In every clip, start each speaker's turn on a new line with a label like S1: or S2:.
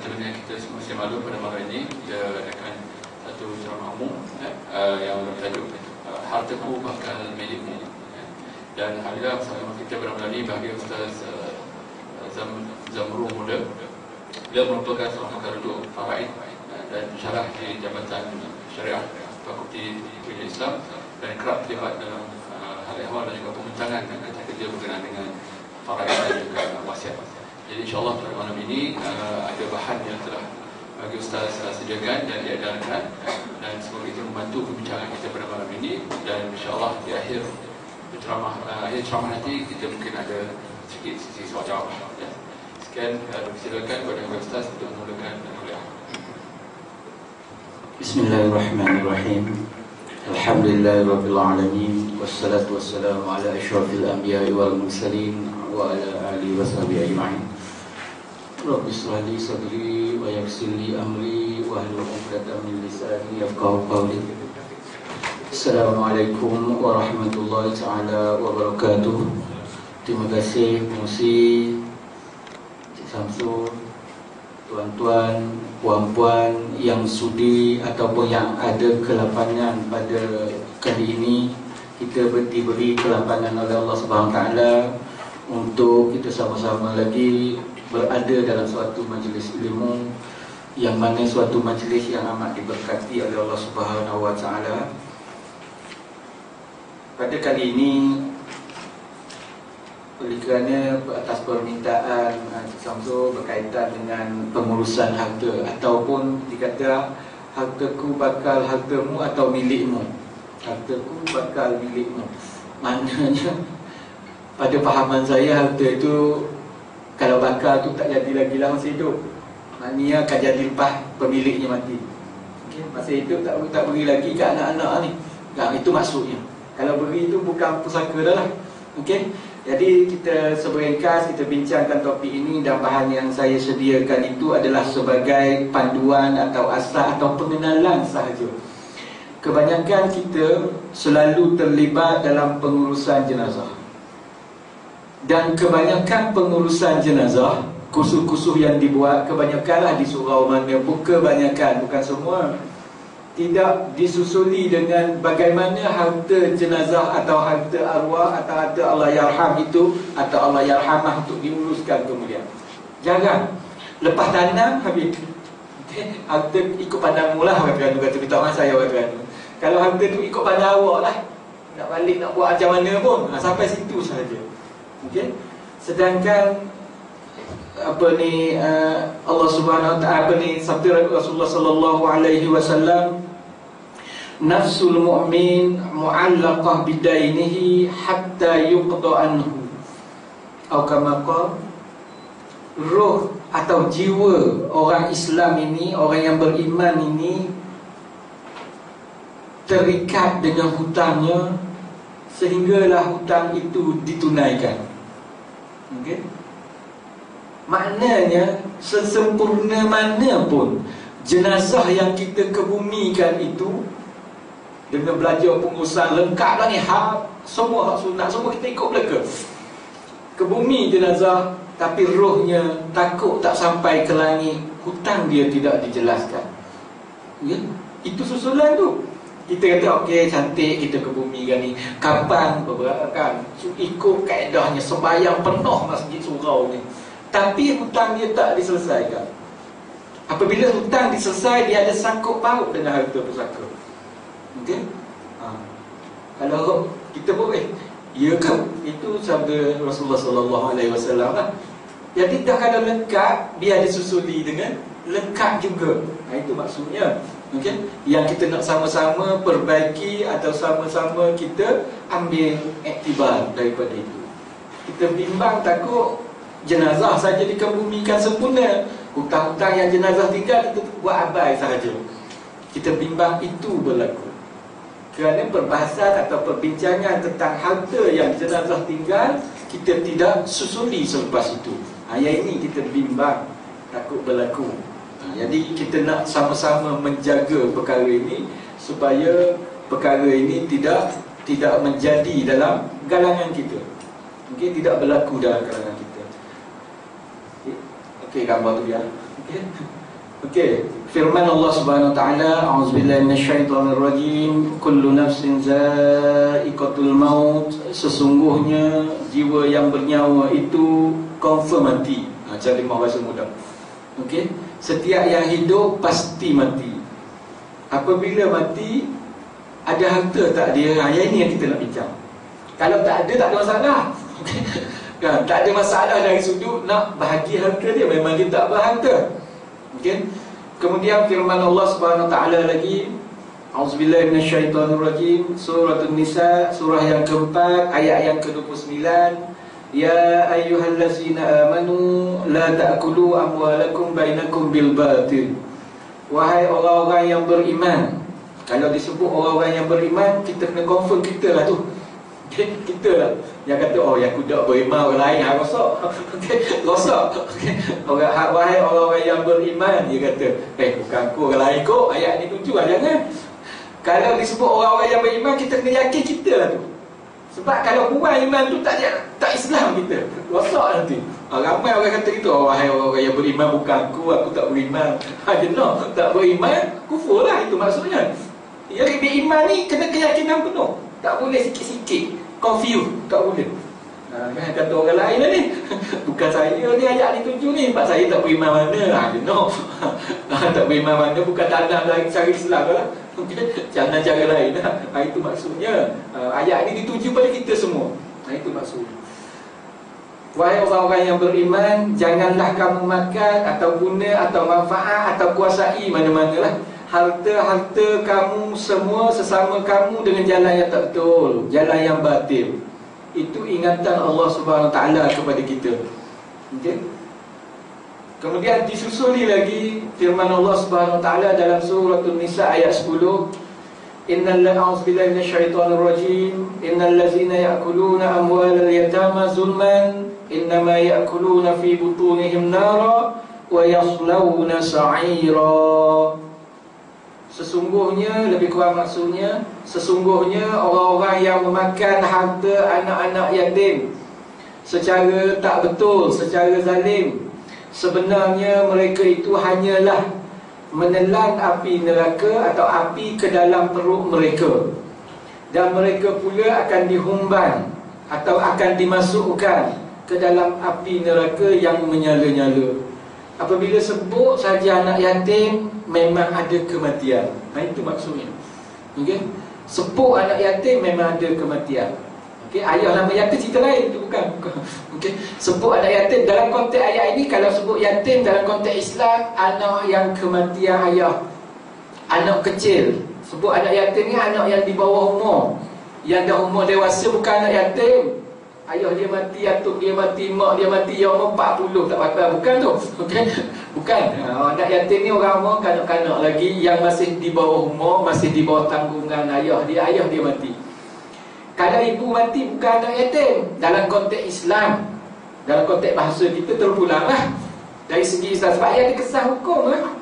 S1: telinga kita masih malu pada malam ini kita adakan satu ceramah umum yang bertajuk Hartaku Bakal Milikmu. Dan alhamdulillah bersama kita berada bagi Ustaz Zamrul Muda. Beliau merupakan seorang pakar duduk faraid dan syarah di Jabatan Syariah Fakulti Ilmu Islam dan kerap terlibat dalam hal ehwal dan juga pembincangan ketika dia berkenaan dengan faraid dan juga wasiat. Jadi insyaAllah pada malam ini ada bahan yang telah bagi Ustaz sediakan dan diedarkan, dan semoga itu membantu perbincangan kita pada malam ini. Dan insyaAllah di akhir ceramah nanti kita mungkin ada sedikit sesi soal jawab. Ya. Sekian, silakan kepada Ustaz untuk memulakan kuliah.
S2: Bismillahirrahmanirrahim. Alhamdulillahirabbil alamin, wassalatu wassalamu ala asyrafil anbiya'i wal mursalin wa ala alihi washabihi ajma'in. Rabbi shrah li sadri wa yassir li amri wa hlul 'uqdatam min lisani yafqahu qawli. Assalamualaikum warahmatullahi taala wabarakatuh. Terima kasih pengurusi, Cik Samsul, tuan-tuan, puan-puan yang sudi ataupun yang ada kelapangan pada kali ini. Kita diberi kelapangan oleh Allah Subhanahu Taala untuk kita sama-sama lagi berada dalam suatu majlis ilmu, yang mana suatu majlis yang amat diberkati oleh Allah Subhanahu Wa Taala. Pada kali ini, oleh kerana atas permintaan Cik Samsul berkaitan dengan pengurusan harta, ataupun dikata hartaku bakal hartamu atau milikmu, hartaku bakal milikmu, maknanya pada fahaman saya harta itu kalau bakal tu tak jadi lagi lah masa hidup, maknanya akan jadi lepas pemiliknya mati. Okay? Masa hidup tak beri lagi ke anak-anak ni. Nah, itu maksudnya. Kalau beri itu bukan pusaka dah lah. Okay? Jadi kita seberingkas kita bincangkan topik ini, dan bahan yang saya sediakan itu adalah sebagai panduan atau asas atau pengenalan sahaja. Kebanyakan kita selalu terlibat dalam pengurusan jenazah, dan kebanyakan pengurusan jenazah, kursus-kursus yang dibuat, kebanyakanlah di surau mana pun, kebanyakan, bukan semua, tidak disusuli dengan bagaimana harta jenazah atau harta arwah atau harta Allah yarham itu atau Allah yarhamah untuk diuruskan kemudian. Jangan lepas tanam habis. Harta ikut pandangmu lah, orang kata minta maaf saya orang. Kalau harta tu ikut pandang awak lah, nak balik nak buat macam mana pun, sampai situ sahaja. Okay? Sedangkan Allah Subhanahu Wa Taala sabda Rasulullah sallallahu alaihi wasallam, nafsul mu'min mu'allaqah bidainihi hatta yuqda anhu, atau kama qala, roh atau jiwa orang Islam ini, orang yang beriman ini terikat dengan hutangnya sehinggalah hutang itu ditunaikan. Okey? Maknanya sesempurna mana pun jenazah yang kita kebumikan itu, dengan belajar pengurusan lengkap lah ni, semua hak sunat semua kita ikut belaka. Kebumi jenazah, tapi rohnya takut tak sampai ke langit, hutang dia tidak dijelaskan. Ya? Itu susulan tu. Kita kata okey, cantik kita kebumikan ni, kapan kan, ikut kaedahnya sembahyang penuh masjid surau ni, tapi hutang dia tak diselesaikan. Apabila hutang diselesai, dia ada sangkut paut dengan harta pusaka. Okey? Kalau kita pun ya kan, itu sabda Rasulullah sallallahu alaihi wasallam lah. Jadi dah kalau lengkap, biar disusuli dengan lengkap juga. Itu maksudnya. Okay? Yang kita nak sama-sama perbaiki atau sama-sama kita ambil iktibar daripada itu. Kita bimbang takut jenazah saja dikebumikan sempurna, hutang-hutang yang jenazah tinggal kita buat abai sahaja. Kita bimbang itu berlaku kerana perbahasan atau perbincangan tentang harta yang jenazah tinggal kita tidak susuli selepas itu. Yang ini kita bimbang takut berlaku. Jadi kita nak sama-sama menjaga perkara ini supaya perkara ini tidak menjadi dalam galangan kita. Okey, tidak berlaku dalam kalangan kita. Okey, gambar tu ya. Okey, firman Allah Subhanahu wa taala, a'udzubillahi minasyaitonirrajim, kullu nafsin za'iqatul maut, sesungguhnya jiwa yang bernyawa itu confirm mati. Terjemah bahasa mudah. Okey, setiap yang hidup pasti mati. Apabila mati, ada harta tak dia? Yang ini yang kita nak bincang. Kalau tak ada masalah. Kan, tak ada masalah dari sudut nak bahagi harta dia, memang dia tak berharta. Okay. Kemudian firman Allah Subhanahu wa taala lagi, auzubillahi minasyaitonirrajim, surah An-Nisa, surah yang keempat, ayat yang ke-29. Ya ayyuhallazina amanu la ta'kulu amwalakum bainakum bil batil. Wahai orang-orang yang beriman. Kalau disebut orang-orang yang beriman, kita kena confirm kita lah tu. Okay, kita lah yang kata, oh yang kudak beriman orang lain rosak. Okay, rosak. Okay. Wahai orang-orang yang beriman, dia kata, bukan aku orang lain kok, ayat ni tuju lah, jangan. Kalau disebut orang-orang yang beriman, kita kena yakin kita lah tu. Sebab kalau kurang iman tu tak Islam kita, rosak nanti. Ramai orang kata gitu, oh, wahai orang-orang yang beriman, bukan aku tak beriman. Jenuh, tak beriman, kufur lah itu maksudnya. Yang beriman ni kena keyakinan penuh. Tak boleh sikit-sikit confuse, tak boleh. Kan kata orang lain lah ni. Bukan saya ni ayat ni tuju ni, sebab saya tak beriman mana. No. Tak beriman mana bukan tanam lagi cara Islam lah. Jangan cara lain lah. Itu maksudnya. Ayat ni dituju pada kita semua. Itu maksudnya. Wahai orang-orang yang beriman, janganlah kamu makan atau guna atau manfaat atau kuasai mana-manalah harta-harta kamu semua sesama kamu dengan jalan yang tak betul, jalan yang batil. Itu ingatan Allah Subhanahu wa taala kepada kita. Okey. Kemudian disusuli lagi firman Allah Subhanahu wa taala dalam surah An-Nisa ayat 10. Innal a'udzubillahi minasyaitonirrajim, innal ladzina ya'kuluna amwalal yatama zulman innama ya'kuluna fi butunihim nara wa yaslawna sa'ira. Sesungguhnya, lebih kurang maksudnya, sesungguhnya orang-orang yang memakan harta anak-anak yatim secara tak betul, secara zalim, sebenarnya mereka itu hanyalah menelan api neraka atau api ke dalam perut mereka, dan mereka pula akan dihumban atau akan dimasukkan ke dalam api neraka yang menyala-nyala. Apabila sebut saja anak yatim, memang ada kematian. Itu maksudnya. Okay? Sebut anak yatim, memang ada kematian. Okay? Ayah nama yatim cerita lain, itu bukan. Okay? Sebut anak yatim dalam konteks ayat ini. Kalau sebut yatim dalam konteks Islam, anak yang kematian ayah, anak kecil. Sebut anak yatim ni anak yang di bawah umur, yang dah umur dewasa, bukan anak yatim. Ayah dia mati, atuk dia mati, mak dia mati, yang umur 40 tak apa-apa. Bukan tu. Okay? Bukan. Anak yatim ni orang umur kanak-kanak lagi, yang masih di bawah umur, masih di bawah tanggungan ayah dia mati. Kalau ibu mati, bukan anak yatim. Dalam konteks Islam, dalam konteks bahasa kita terpulang lah. Dari segi Islam, sebab ia ada kesan hukum lah.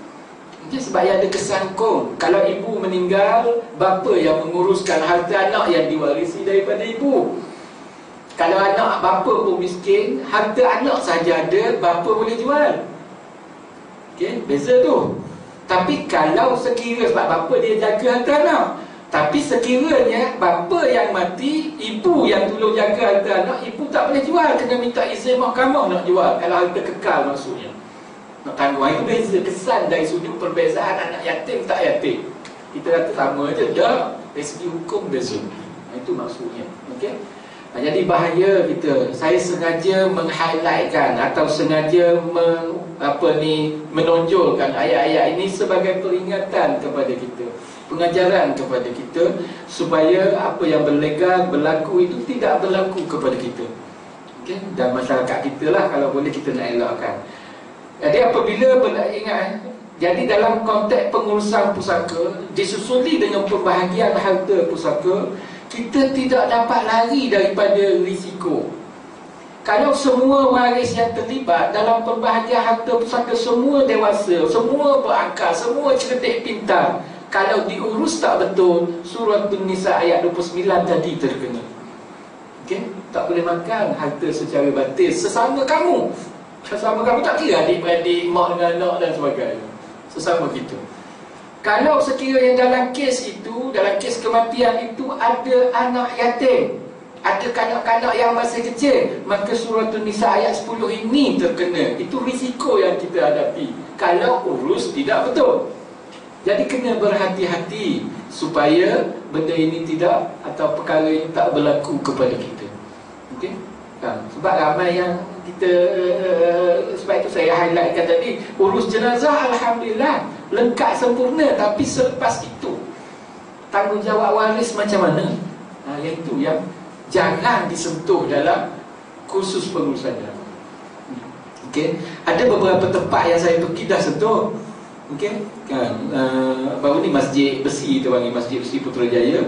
S2: Okay? Sebab ia ada kesan hukum. Kalau ibu meninggal, bapa yang menguruskan harta anak yang diwarisi daripada ibu. Kalau anak bapa pun miskin, harta anak saja ada, bapa boleh jual. Okey, beza tu. Tapi kalau sekiranya, sebab bapa dia jaga harta anak, tapi sekiranya bapa yang mati, ibu yang tolong jaga harta anak, ibu tak boleh jual, kena minta izin mahkamah nak jual. Kalau harta kekal maksudnya, nak tanggung. Itu beza kesan dari sudut perbezaan anak yatim tak yatim. Kita kata sama je, dah dari segi hukum beza. Itu maksudnya. Okey. Jadi bahaya kita. Saya sengaja meng-highlightkan atau sengaja menonjolkan ayat-ayat ini sebagai peringatan kepada kita, pengajaran kepada kita, supaya apa yang berlaku itu tidak berlaku kepada kita. Okay? Dan masyarakat kita lah, kalau boleh kita nak elakkan. Jadi apabila ingat, jadi dalam konteks pengurusan pusaka disusuli dengan pembahagian harta pusaka, kita tidak dapat lari daripada risiko. Kalau semua waris yang terlibat dalam pembahagian harta pusaka semua dewasa, semua berakal, semua cerdik pintar, kalau diurus tak betul, surah An-Nisa ayat 29 tadi terkena. Okay? Tak boleh makan harta secara batil sesama kamu.
S3: Sesama kamu tak kira adik-beradik, mak dengan anak dan sebagainya. Sesama kita. Kalau sekiranya dalam kes itu, dalam kes kematian itu ada anak yatim, ada kanak-kanak yang masih kecil, maka surah An-Nisa ayat 10 ini terkena. Itu risiko yang kita hadapi kalau urus tidak betul. Jadi kena berhati-hati supaya benda ini tidak, atau perkara ini tak berlaku kepada kita. Okey? Sebab ramai yang kita, sebab itu saya highlightkan tadi, urus jenazah alhamdulillah lengkap sempurna, tapi selepas itu tanggungjawab waris macam mana? Yang itu yang jangan disentuh dalam kursus pengurusan jenazah. Okey, ada beberapa tempat yang saya pergi dah sentuh. Okey, baru ni Masjid Besi, kita panggil Masjid Besi Putrajaya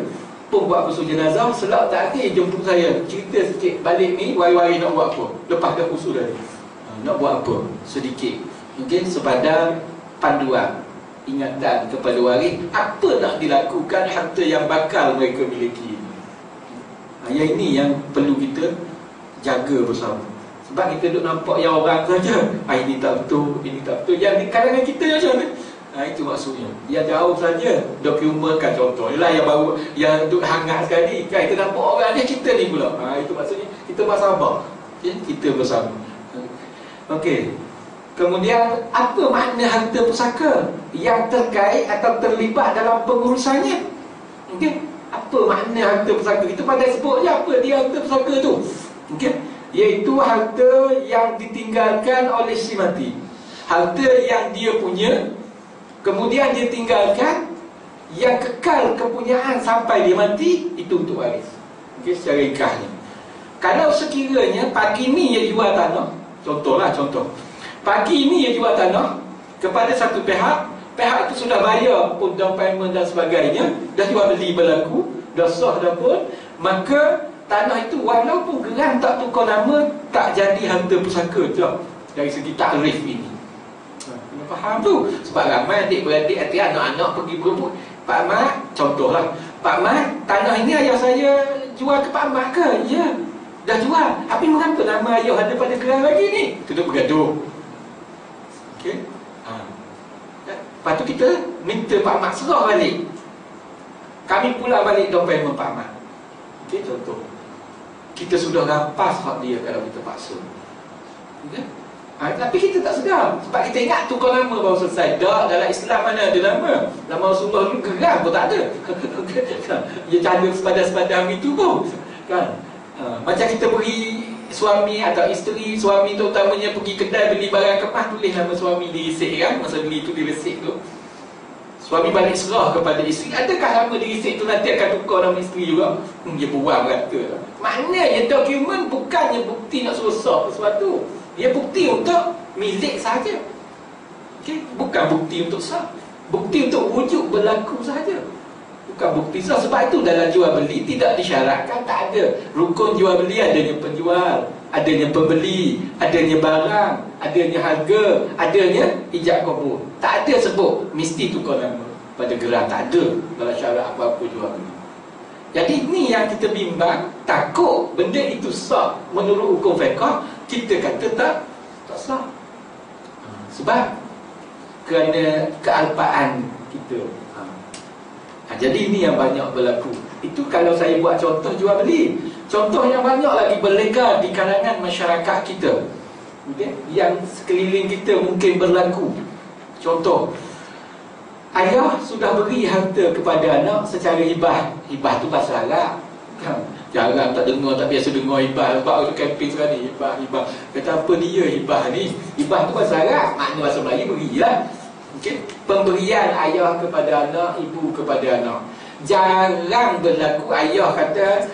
S3: pun buat kursus jenazah. Selak tak ada jemput saya, cerita sikit balik ni wari-wari nak buat apa lepas dah kursus tadi, nak buat apa sedikit, mungkin sepadar panduan ingatan kepada waris apa nak dilakukan harta yang bakal mereka miliki. Yang ini yang perlu kita jaga bersama. Sebab kita duk nampak yang orang saja, ini tak betul, ini tak betul. Yang di kalangan kita macam mana? Itu maksudnya. Yang jauh saja dokumenkan contoh. Ialah yang baru, yang duk hangat sekali. Kita nampak orang ni, kita ni pula. Itu maksudnya kita bersama. Kita bersama. Okey. Kemudian apa makna harta pusaka yang terkait atau terlibat dalam pengurusannya? Okey. Apa makna harta pusaka? Kita pandai sebut je apa dia harta pusaka tu. Okey. Iaitu harta yang ditinggalkan oleh si mati. Harta yang dia punya, kemudian dia tinggalkan, yang kekal kepunyaan sampai dia mati, itu untuk waris. Okey, secara ringkasnya. Kalau sekiranya pagi ni dia jual tanah, contoh. Pagi ni dia jual tanah kepada satu pihak, pihak itu sudah bayar pun down payment dan sebagainya, dah jual beli berlaku, dah sah dah pun, maka tanah itu walaupun geran tak tukar nama, tak jadi harta pusaka tu dari segi takrif ini. Kena faham tu. Sebab ramai adik-beradik, anak-anak pergi berebut. Pak Mat, contohlah, Pak Mat, tanah ini ayah saya jual ke Pak Mat ke? Ya, dah jual. Tapi mengapa nama ayah ada pada geran lagi ni? Kita bergaduh. Okey. Lepas tu kita minta Pak Mat serah balik. Kami pula balik down payment Pak Mat. Okey, contoh. Kita sudah rampas hak dia kalau kita paksa. Okay? Tapi kita tak sedar. Sebab kita ingat tukar nama baru selesai. Tak, dalam Islam mana ada nama. Nama Rasulullah dulu geram pun tak ada. Dia canda sepadan-sepadan itu pun kan? Macam kita pergi suami atau isteri, suami tu utamanya pergi kedai beli barang kemas, tulis nama suami di resip kan. Masa beli tu di resip tu, suami balik serah kepada isteri. Adakah nama di resip tu nanti akan tukar nama isteri juga? Dia buang kata. Maknanya dokumen bukannya bukti nak suruh sah sesuatu. Dia bukti untuk milik sahaja. Okay? Bukan bukti untuk sah. Bukti untuk wujud berlaku sahaja. Bukan bukti sah. Sebab itu dalam jual beli tidak disyaratkan, tak ada rukun jual beli. Adanya penjual, adanya pembeli, adanya barang, adanya harga, adanya ijab kabul. Tak ada sebut mesti tukar nama pada geran. Tak ada dalam syarat apa-apa jual beli. Jadi ni yang kita bimbang, takut benda itu sah menurut hukum fiqh, kita kata tak sah. Sebab kerana kealpaan kita. Jadi ini yang banyak berlaku. Itu kalau saya buat contoh jual beli. Contoh yang banyak lagi berlega di kalangan masyarakat kita, okay? Yang sekeliling kita mungkin berlaku. Contoh, ayah sudah beri harta kepada anak secara hibah. Hibah tu bahasa Arab. Jarang tak dengar, tak biasa dengar hibah. Sebab orang camping sekarang ni, hibah. Kata apa dia hibah ni? Hibah tu bahasa Arab, makna bahasa Melayu berilah. Okay? Pemberian ayah kepada anak, ibu kepada anak. Jarang berlaku ayah kata,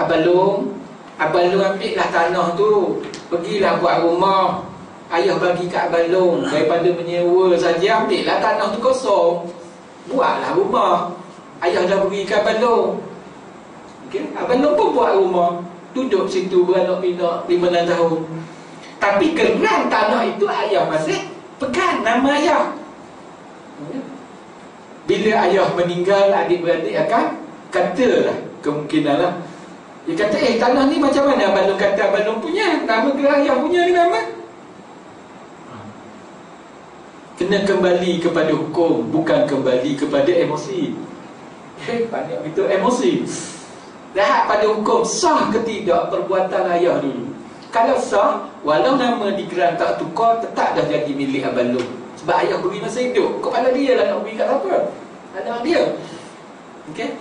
S3: Abang Long ambillah tanah tu, pergilah buat rumah. Ayah bagi kat Abang Long, daripada menyewa saja, ambillah tanah tu kosong, buatlah rumah. Ayah dah beri kat Abang Long. Okay? Abang Long pun buat rumah, duduk situ beranak pinak 5-6 tahun. Tapi geran tanah itu ayah masih pegang nama ayah. Bila ayah meninggal, adik-beradik akan katalah, kemungkinan lah, dia kata, tanah ni macam mana Abang Long kata Abang Long punya? Nama geran ayah punya ni nama? Kena kembali kepada hukum, bukan kembali kepada emosi. Banyak itu emosi. Lihat pada hukum, sah ke tidak perbuatan ayah dulu. Kalau sah, walau nama di geran tak tukar, tetap dah jadi milik abang long. Sebab ayah beri masa hidup. Kepala dia lah nak beri kat siapa? Anak dia.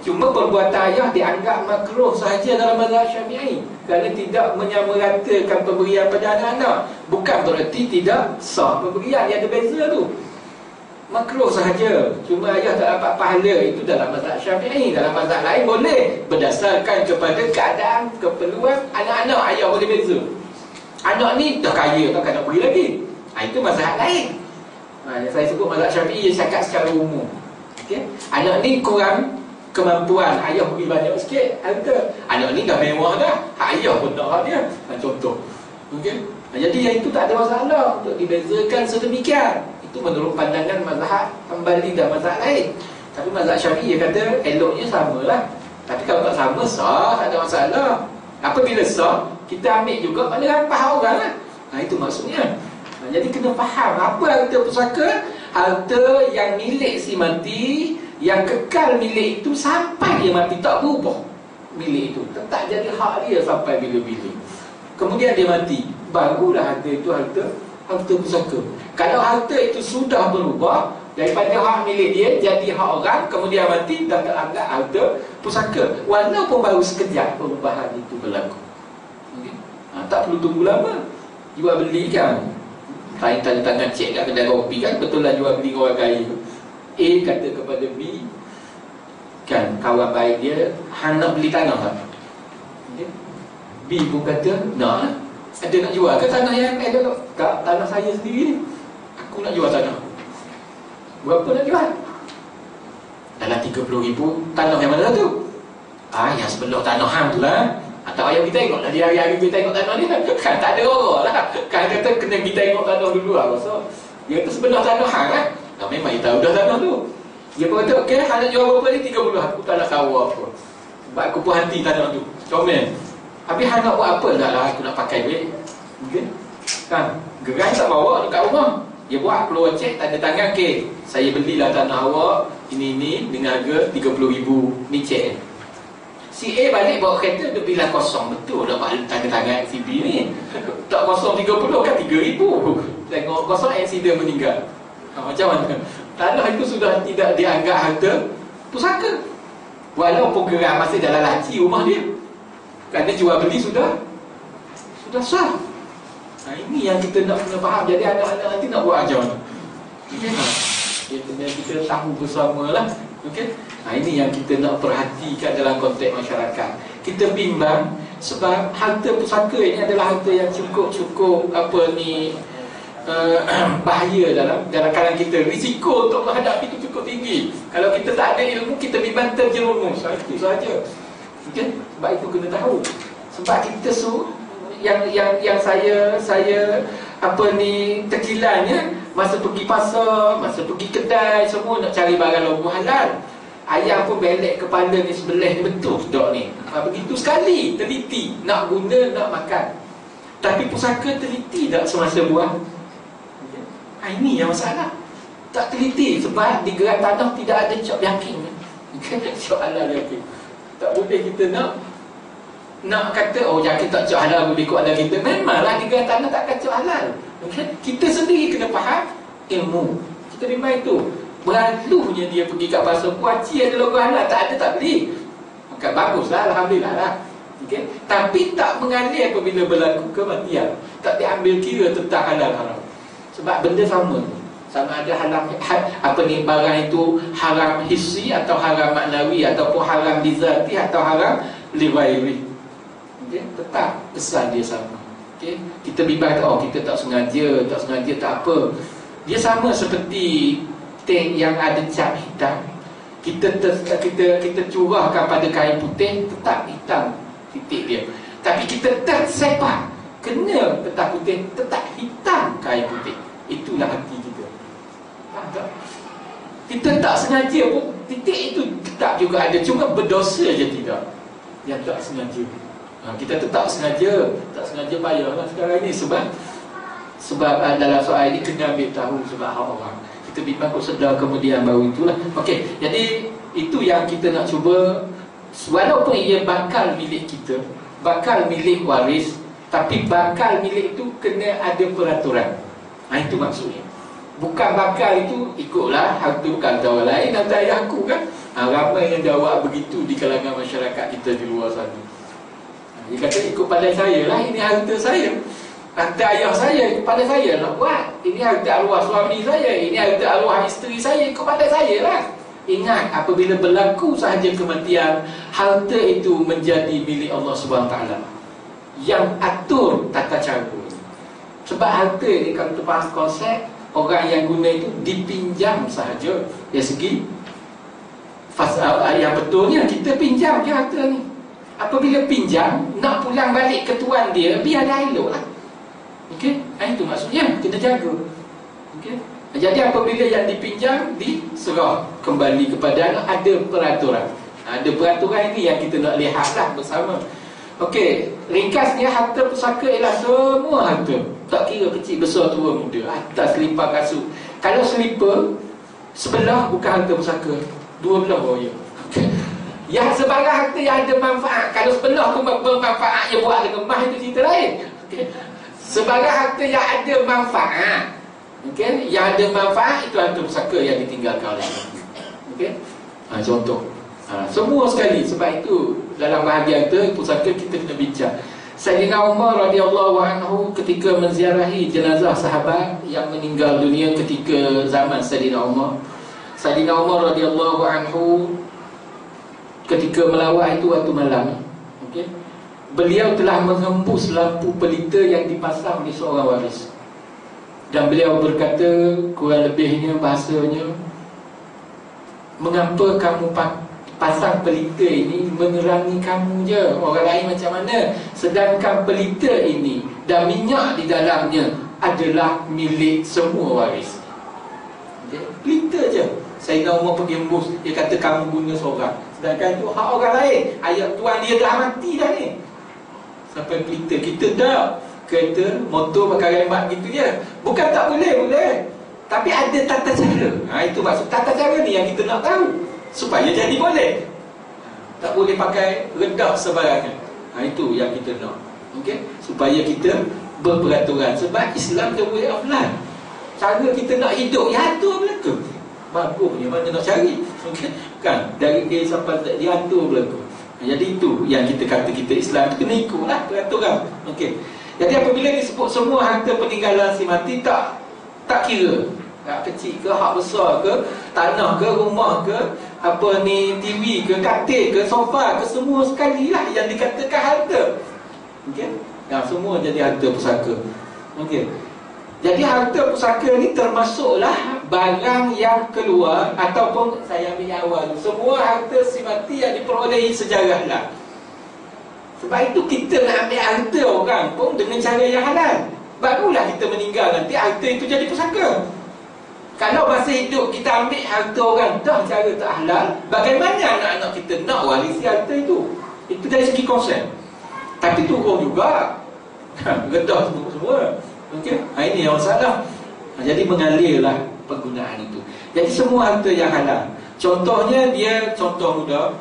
S3: Cuma perbuatan ayah dianggap makruh sahaja dalam mazhab Syafi'i kerana tidak menyamaratakan pemberian pada anak-anak. Bukan bererti tidak sah pemberian, yang ada beza tu. Makruh sahaja, cuma ayah tak dapat pahala. Itu dalam mazhab Syafi'i. Dalam mazhab lain boleh, berdasarkan kepada keadaan, keperluan anak-anak. Ayah boleh beza. Anak ni dah kaya, takkan nak beri lagi. Itu mazhab lain. Yang saya sebut mazhab Syafi'i, dia cakap secara umum. Anak ni kurang kemampuan, ayah beri banyak sikit harta. Anak ni dah mewah dah, ayah pun tak hak dia. Contoh. Jadi yang itu tak ada masalah untuk dibezakan sedemikian. Itu menurut pandangan mazhab Hanbali dan mazhab lain. Tapi mazhab Syafi'i dia kata eloknya samalah. Tapi kalau tak sama, sah, tak ada masalah. Apabila sah, kita ambil juga mana rampah orang lah. Itu maksudnya. Jadi kena faham apa harta pusaka. Harta yang milik si mati, yang kekal milik itu sampai dia mati, tak berubah milik itu, tetap jadi hak dia sampai bila-bila. Kemudian dia mati, barulah harta itu harta pusaka. Kalau harta itu sudah berubah daripada hak milik dia jadi hak orang, kemudian mati, dah teranggap harta pusaka, walaupun baru sekejap perubahan itu berlaku. Tak perlu tunggu lama. Jual beli kan, tanda tangan cek kat kedai kopi kan, betul lah jual beli orang kaya. A kata kepada B, kan kawan baik dia, hang nak beli tanah tak? B pun kata nak lah. Ada nak jual ke tanah yang ada tu? Tak, tanah saya sendiri ni. Aku nak jual tanah. Berapa nak jual? Dalam 30,000. Tanah yang mana tu? Yang sebelah tanah hang tu lah. Tak payah kita tengok lah, dia hari-hari kita tengok tanah ni kan tak ada orang lah. Kan kata kena kita tengok tanah dulu lah. So, dia kata sebelah tanah hang kan. Memang dia tahu dah tanah tu. Dia pun kata okey, hang nak jual berapa ni? 30. Aku tak nak tahu apa. Sebab aku pun hati tanah tu. Comel. Habis hang nak buat apa? Dah lah aku nak pakai duit. Okey. Kan, gerai tak bawa dekat rumah. Dia buat keluar cek, tanda tangan, okey, saya belilah tanah awak ini dengan harga 30,000. Ni cek. Si A balik bawa kereta, dia bilang kosong. Betul dah tanda tangan CB ni. Tak kosong 30 kan 3,000. Tengok kosong, accident meninggal. Macam mana? Tanah itu sudah tidak dianggap harta pusaka, walaupun gerai masih dalam laci rumah dia, kerana jual beli sudah sah. Ini yang kita nak kena faham. Jadi anak-anak nanti nak buat macam mana? Kita tahu bersamalah. Okey. Ini yang kita nak perhatikan dalam konteks masyarakat. Kita bimbang sebab harta pusaka ini adalah harta yang cukup bahaya dalam kalangan kita. Risiko untuk menghadapi itu cukup tinggi. Kalau kita tak ada ilmu, kita bimbang terjerumus. Itu sahaja. Okay? Sebab itu kena tahu. Sebab kita yang saya terkilanya masa pergi pasar, masa pergi kedai, semua nak cari barang logo halal. Ayah pun belek kepala ni sebelah ni, betul tak ni? Begitu sekali teliti nak guna, nak makan. Tapi pusaka teliti tak semasa buang? Ini yang masalah. Tak teliti sebab di gerai tanah tidak ada cop yakin. Cop halal yakin. Tak boleh kita nak kata yakin tak cop halal boleh ikut halal kita. Memanglah di gerai tanah takkan cop halal. Kita sendiri kena faham ilmu. Kita memang itu. Berlalunya dia pergi kat pasar, kuaci ada logo halal, tak ada tak beli. Maka baguslah, alhamdulillah lah. Okay? Tapi tak mengalir apabila berlaku kematian. Tak diambil kira tentang halal haram. Sebab benda sama ada haram barang itu haram hissi atau haram maknawi, ataupun haram lizati atau haram lighairi. Okay? Tetap pesan dia sama. Okay? Kita bimbang kita tak sengaja tak apa. Dia sama seperti teh yang ada cap hitam. Kita curahkan pada kain putih, tetap hitam titik dia. Tapi kita tersepak, kena tetap putih, tetap hitam kain putih. Itulah hati kita. Faham tak? Kita tak sengaja pun titik itu tetap juga ada, cuma berdosa je tidak. Yang tak sengaja. Kita tetap sengaja, tak sengaja payahlah sekarang ni sebab dalam soal ini kena ambil tahu sebab hak orang. terbit bangkut sedar, kemudian baru itulah. Okey, jadi itu yang kita nak cuba. Walaupun ia bakal milik kita, bakal milik waris, tapi bakal milik itu kena ada peraturan. Itu maksudnya. Bukan bakal itu ikutlah harta bukan orang lain, harta ayah aku kan. Ramai yang jawab begitu di kalangan masyarakat kita di luar sana. Dia kata ikut pada saya lah, ini harta saya, harta ayah saya, ikut pada saya nak buat. Ini harta arwah suami saya, ini harta arwah isteri saya, ikut pada saya lah. Ingat, apabila berlaku sahaja kematian, harta itu menjadi milik Allah SWT yang atur tata cara. Sebab harta ni kalau kita faham konsep, orang yang guna itu dipinjam sahaja. Dari segi yang betulnya kita pinjam je harta ni. Apabila pinjam, nak pulang balik ke tuan dia, biar dah elok lah. Okey, itu maksudnya kena jaga. Okey. Jadi apabila yang dipinjam diserah kembali kepada ada peraturan. Ada peraturan ini yang kita nak lihatlah bersama. Okey, ringkasnya harta pusaka ialah semua harta. Tak kira kecil, besar, tua, muda, atas, selipar, kasut. Kalau selipar sebelah bukan harta pusaka, dua belah baru ya. Okay. Yang sebarang harta yang ada manfaat. Kalau sebelah tu bermanfaat, yang buat dengan mah, itu cerita lain. Okay. Sebarang harta yang ada manfaat, okay, yang ada manfaat, itu harta pusaka yang ditinggalkan oleh Allah. Okay. Contoh semua sekali. Sebab itu dalam bahagian harta pusaka kita kena bincang. Sayyidina Umar radhiyallahu anhu ketika menziarahi jenazah sahabat yang meninggal dunia ketika zaman Sayyidina Umar. Sayyidina Umar radhiyallahu anhu ketika melawat itu waktu malam, okay, beliau telah menghembus lampu pelita yang dipasang di seorang waris. Dan beliau berkata, kurang lebihnya bahasanya, mengapa kamu pasang pelita ini menerangi kamu je, orang lain macam mana? Sedangkan pelita ini dan minyak di dalamnya adalah milik semua waris. Okay? Pelita je Sayyidina Umar pergi hembus. Dia kata kamu guna seorang, sedangkan itu hak orang lain. Ayat tuan dia dah mati dah ni. Sampai pelita. Kita dah kereta, motor, pakai rembat gitu je. Bukan tak boleh, boleh. Tapi ada tata cara. Itu maksud tata cara ni yang kita nak tahu, supaya jadi boleh. Tak boleh pakai redah sebarangan. Itu yang kita nak. Okay? Supaya kita berperaturan. Sebab Islam the way of life. Cara kita nak hidup, ya atur belaka. Bagusnya mana nak cari. Okay? Kan? Dari A sampai Z, dia atur belaka. Jadi itu yang kita kata kita Islam, kena ikutlah peraturan. Okay? Jadi apabila disebut semua harta peninggalan si mati, tak kira hak kecil ke, hak besar ke, tanah ke, rumah ke, apa ni, TV ke, katil ke, sofa ke, semua sekali lah yang dikatakan harta. Okey? Semua jadi harta pusaka. Okey. Jadi harta pusaka ni termasuklah barang yang keluar, ataupun saya ambil yang awal, semua harta si mati yang diperolehi sejarah lah. Sebab itu kita nak ambil harta orang pun dengan cara yang halal, barulah kita meninggal nanti harta itu jadi pusaka. Kalau masa hidup kita ambil harta orang dah cara tak halal, bagaimana anak-anak kita nak warisi harta itu? Itu dari segi konsep. Tapi turun juga, redah semua. Okay? Ini yang masalah. Jadi mengalirlah penggunaan itu. Jadi semua harta yang halal. Contohnya dia, contoh mudah,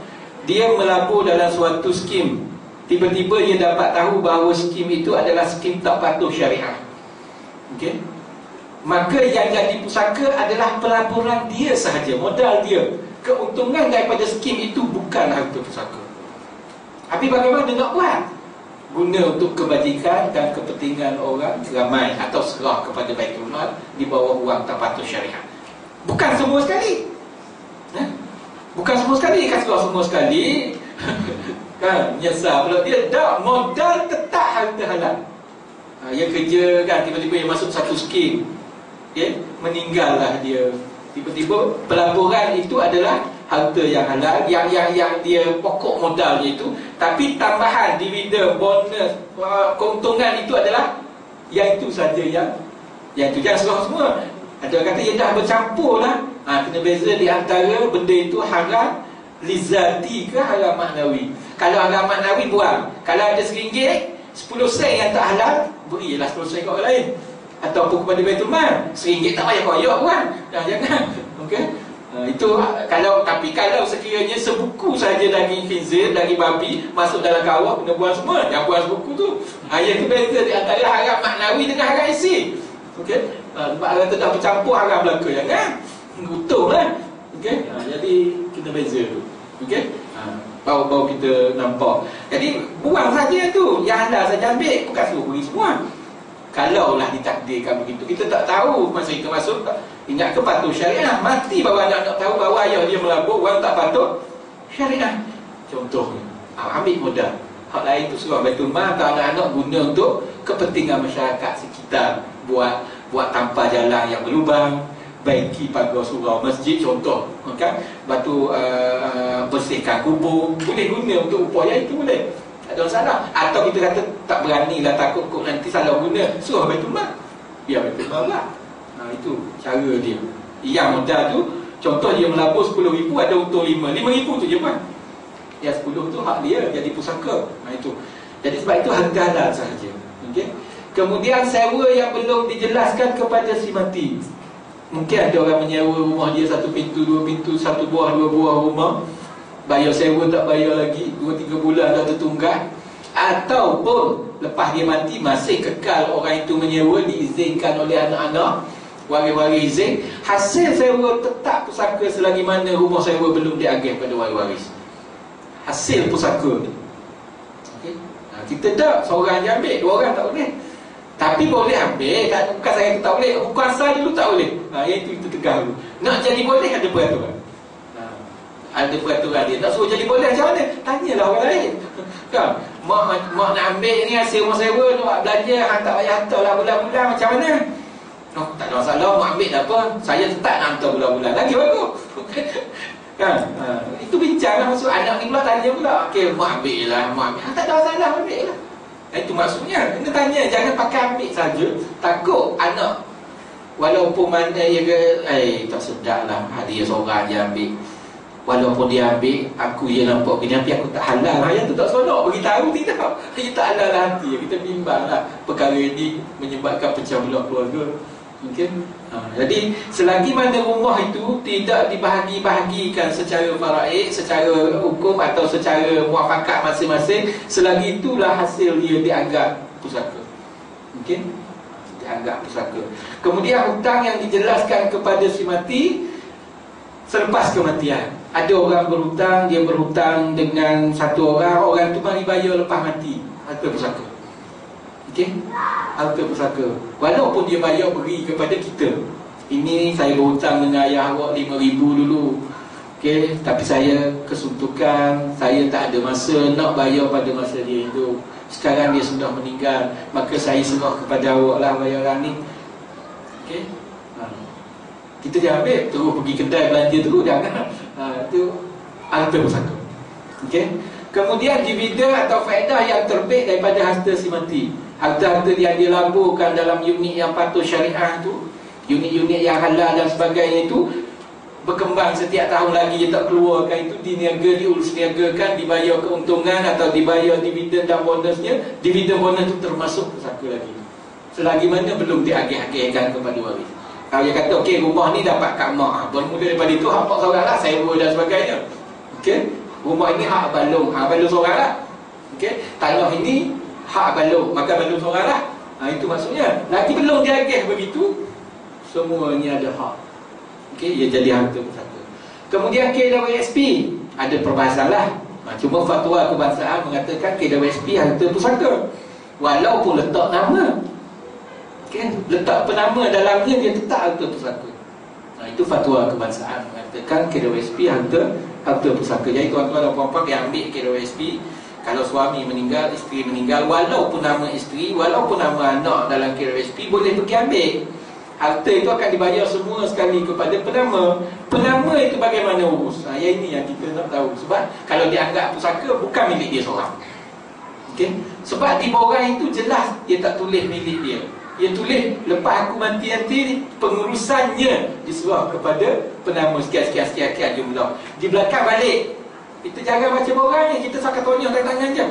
S3: dia melabur dalam suatu skim. Tiba-tiba dia dapat tahu bahawa skim itu adalah skim tak patuh syariah. Okey? Maka yang jadi pusaka adalah pelaburan dia sahaja, modal dia. Keuntungan daripada skim itu bukan harta pusaka. Tapi bagaimana nak buat? Guna untuk kebajikan dan kepentingan orang ramai, atau serah kepada Baitul Mal di bawah wang tak patuh syariah. Bukan semua sekali. Bukan semua sekali, kan serah semua sekali. Kan, nyesal pula dia dah modal tetap harta halal. Yang kerja kan, tiba-tiba yang masuk satu skim, okay? Meninggallah dia. Tiba-tiba pelaburan itu adalah harta yang halal, yang dia pokok modalnya itu, tapi tambahan dividen, bonus, keuntungan itu adalah yang itu saja, yang itu jangan serah semua. Ada orang kata ia dah bercampur lah. Kena beza di antara benda itu haram lizati ke haram maknawi. Kalau haram maknawi buang. Kalau ada RM1, 10 sen yang tak halal, berilah 10 sen ke orang lain. ataupun kepada Baitul Mal. RM1 tak payah koyak kan. Jangan. Okey. Itu kalau sekiranya sebuku saja daging khinzir, daging babi masuk dalam kawah, kena buang semua. Jangan buang sebuku tu. Yang tu beza di antara haram maknawi dengan haram isi. Okey. Sebab orang tu dah bercampur haram belaka. Jangan. Gutunglah. Okey. Jadi kita beza tu. Okey. Baru kita nampak. Jadi buang saja tu. Yang halal saja ambil, bukan suruh pergi semua. Kalaulah ditakdirkan begitu. Kita tak tahu masa kita masuk. Ingat ke patuh syariah. Mati baru anak tahu bahawa ayah dia melabur, orang tak patut syariah. Contohnya ambil modal. Hak lain tu surah Baitul Mal atau anak-anak guna untuk kepentingan masyarakat sekitar. Buat tampar jalan yang berlubang, baiki pagar surau masjid, contoh kan, batu bersihkan kubur, boleh guna untuk upaya itu, boleh, tak ada masalah. Atau kita kata tak beranilah, takut kok nanti salah guna, surah Baitul Mal, biar Baitul Mal lah. Itu cara dia. Yang modal tu, contoh dia melabur 10,000, ada untung 5,000 tu je kan. Yang 10 tu hak dia, jadi pusaka. Itu. Jadi sebab itu harga halal sahaja. Okay? Kemudian sewa yang belum dijelaskan kepada si mati. Mungkin ada orang menyewa rumah dia 1 pintu, 2 pintu, 1 buah, 2 buah rumah, bayar sewa tak bayar lagi, 2-3 bulan dah tertunggak. Ataupun lepas dia mati masih kekal orang itu menyewa, diizinkan oleh anak-anak, waris-waris izin, hasil sewa tetap pusaka selagi mana rumah sewa belum diagih pada waris-waris. Hasil pusaka tu. Okay? Kita tak seorang je ambil, 2 orang tak boleh. Tapi boleh ambil, bukan saya tak boleh. Hukum asal dulu tak boleh. Yang itu kita tegah dulu. Nak jadi boleh ada peraturan. Ada peraturan dia. Nak suruh jadi boleh macam mana? Tanyalah orang lain. Kan? Mak nak ambil ni hasil rumah sewa, nak belanja, tak payah hantar lah bulan-bulan, macam mana? Tak ada masalah, mak ambil dah apa. Saya tetap nak hantar bulan-bulan lagi bagus. Kan? Itu bincang lah, maksud anak ni pula tanya pula. Okey, mak ambil lah, mak ambil. Tak ada masalah, ambil lah. Itu maksudnya. Kena tanya, jangan pakai ambil saja. Takut anak walaupun mana dia tak sedap lah, dia seorang je ambil. Walaupun dia ambil, aku je nampak gini, tapi aku tak halal. Yang tu tak sonok, beritahu tidak. Dia tak halal lah hati. Kita bimbang lah perkara ini menyebabkan pecah belah keluarga. Mungkin jadi selagi mana rumah itu tidak dibahagi-bahagikan secara faraid, secara hukum atau secara muafakat masing-masing, selagi itulah hasil dia dianggap pusaka. Mungkin dianggap pusaka. Kemudian hutang yang dijelaskan kepada si mati selepas kematian. Ada orang berhutang, dia berhutang dengan satu orang tu mari bayar lepas mati, harta pusaka. Okey, harta pusaka. Walaupun dia bayar beri kepada kita. Ini saya berhutang dengan ayah awak 5,000 dulu. Okey, tapi saya kesuntukan, saya tak ada masa nak bayar pada masa dia hidup. Sekarang dia sudah meninggal, maka saya serah kepada awak lah bayaran ni. Okey. Kita jangan ambil terus pergi kedai belanja terus, jangan. Itu harta pusaka. Okey. Kemudian dividen atau faedah yang terbit daripada harta si mati. Harta-harta yang dilaburkan dalam unit yang patuh syariah tu, unit-unit yang halal dan sebagainya itu berkembang setiap tahun lagi, dia tak keluarkan itu, diniaga, diurus niagakan, dibayar keuntungan atau dibayar dividen dan bonusnya. Dividen bonus itu termasuk pusaka lagi, selagi mana belum diagih-agihkan kepada waris. Kalau dia kata okey, rumah ni dapat kat mak, bermula daripada itu hak mak seorang lah, sewa dan sebagainya. Okey, rumah ini hak balong, balong seorang lah. Okey, tanah ini hak balong, maka balong seorang lah. Itu maksudnya. Lagi belum diagih begitu, semuanya ada hak. Okey, ia jadi harta pusaka. Kemudian KWSP ada perbahasan lah. Cuma fatwa kebangsaan mengatakan KWSP harta pusaka, walaupun letak nama. Okay, letak penama dalamnya, dia tetap harta pusaka. Itu fatwa kebangsaan mengatakan KWSP harta pusaka. Jadi tuan-tuan dan puan-puan yang ambil KWSP, kalau suami meninggal, isteri meninggal, walaupun nama isteri, walaupun nama anak dalam KWSP, boleh pergi ambil. Harta itu akan dibayar semua sekali kepada penama. Penama itu bagaimana urus? Yang ini yang kita nak tahu. Sebab kalau dianggap pusaka, bukan milik dia seorang. Okay? Sebab di bawah itu jelas dia tak tulis milik dia. Dia tulis lepas aku mati nanti pengurusannya diserah kepada penama sekian jumlah. Di belakang balik, kita jangan baca borang ni, kita sakat tonyok tangan je.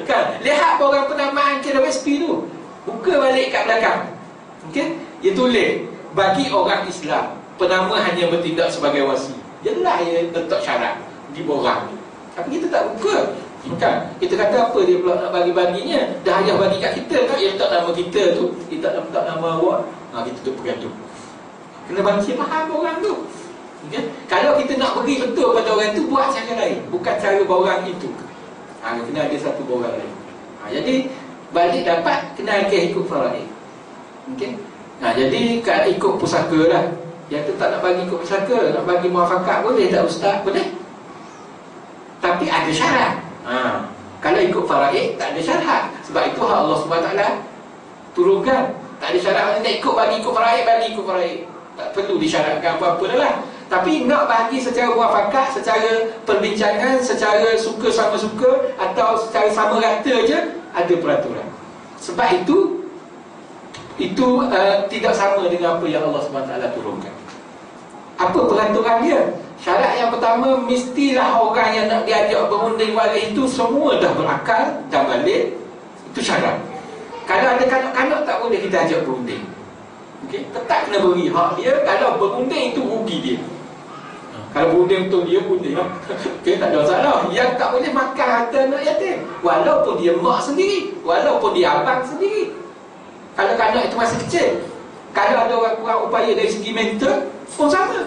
S3: Kan? Lihat borang penamaan KWSP tu. Buka balik kat belakang. Okey? Dia tulis bagi orang Islam, penama hanya bertindak sebagai wasi. Jelas dia letak syarat di borang. Tapi kita tak buka. Kan? Kita kata apa dia pula nak bagi-baginya? Dah ayah bagi kat kita kan? Dia letak nama kita tu, dia tak letak nama awak. Kita tu pegang tu. Kena bagi faham orang tu. Okay? Kalau kita nak beri betul pada orang tu, buat cara lain, bukan cara borang itu. Kena ada satu borang lain. Jadi balik dapat kena ikut faraid. Okay? Jadi kalau ikut pusaka lah. Yang tu tak nak bagi ikut pusaka, nak bagi muafakat boleh tak ustaz? Boleh. Tapi ada syarat. Kalau ikut faraid tak ada syarat. Sebab itu hak Allah SWT turunkan. Tak ada syarat. Nak ikut bagi ikut faraid, bagi ikut faraid. Tak perlu disyaratkan apa-apa dah lah. Tapi nak bagi secara muafakat, secara perbincangan, secara suka sama suka, atau secara sama rata je, ada peraturan. Sebab itu tidak sama dengan apa yang Allah SWT turunkan. Apa peraturan dia? Syarat yang pertama, mestilah orang yang nak diajak berunding waris itu semua dah berakal dan balik. Itu syarat. Kalau ada kanak-kanak tak boleh kita ajak berunding. Okay? Tetap kena beri hak dia. Kalau berunding itu rugi dia. Kalau berunding betul dia berunding lah. Okay, tak ada masalah. Yang tak boleh makan harta anak yatim, walaupun dia mak sendiri, walaupun dia abang sendiri. Kalau kanak itu masih kecil, kalau ada orang kurang upaya dari segi mental pun sama,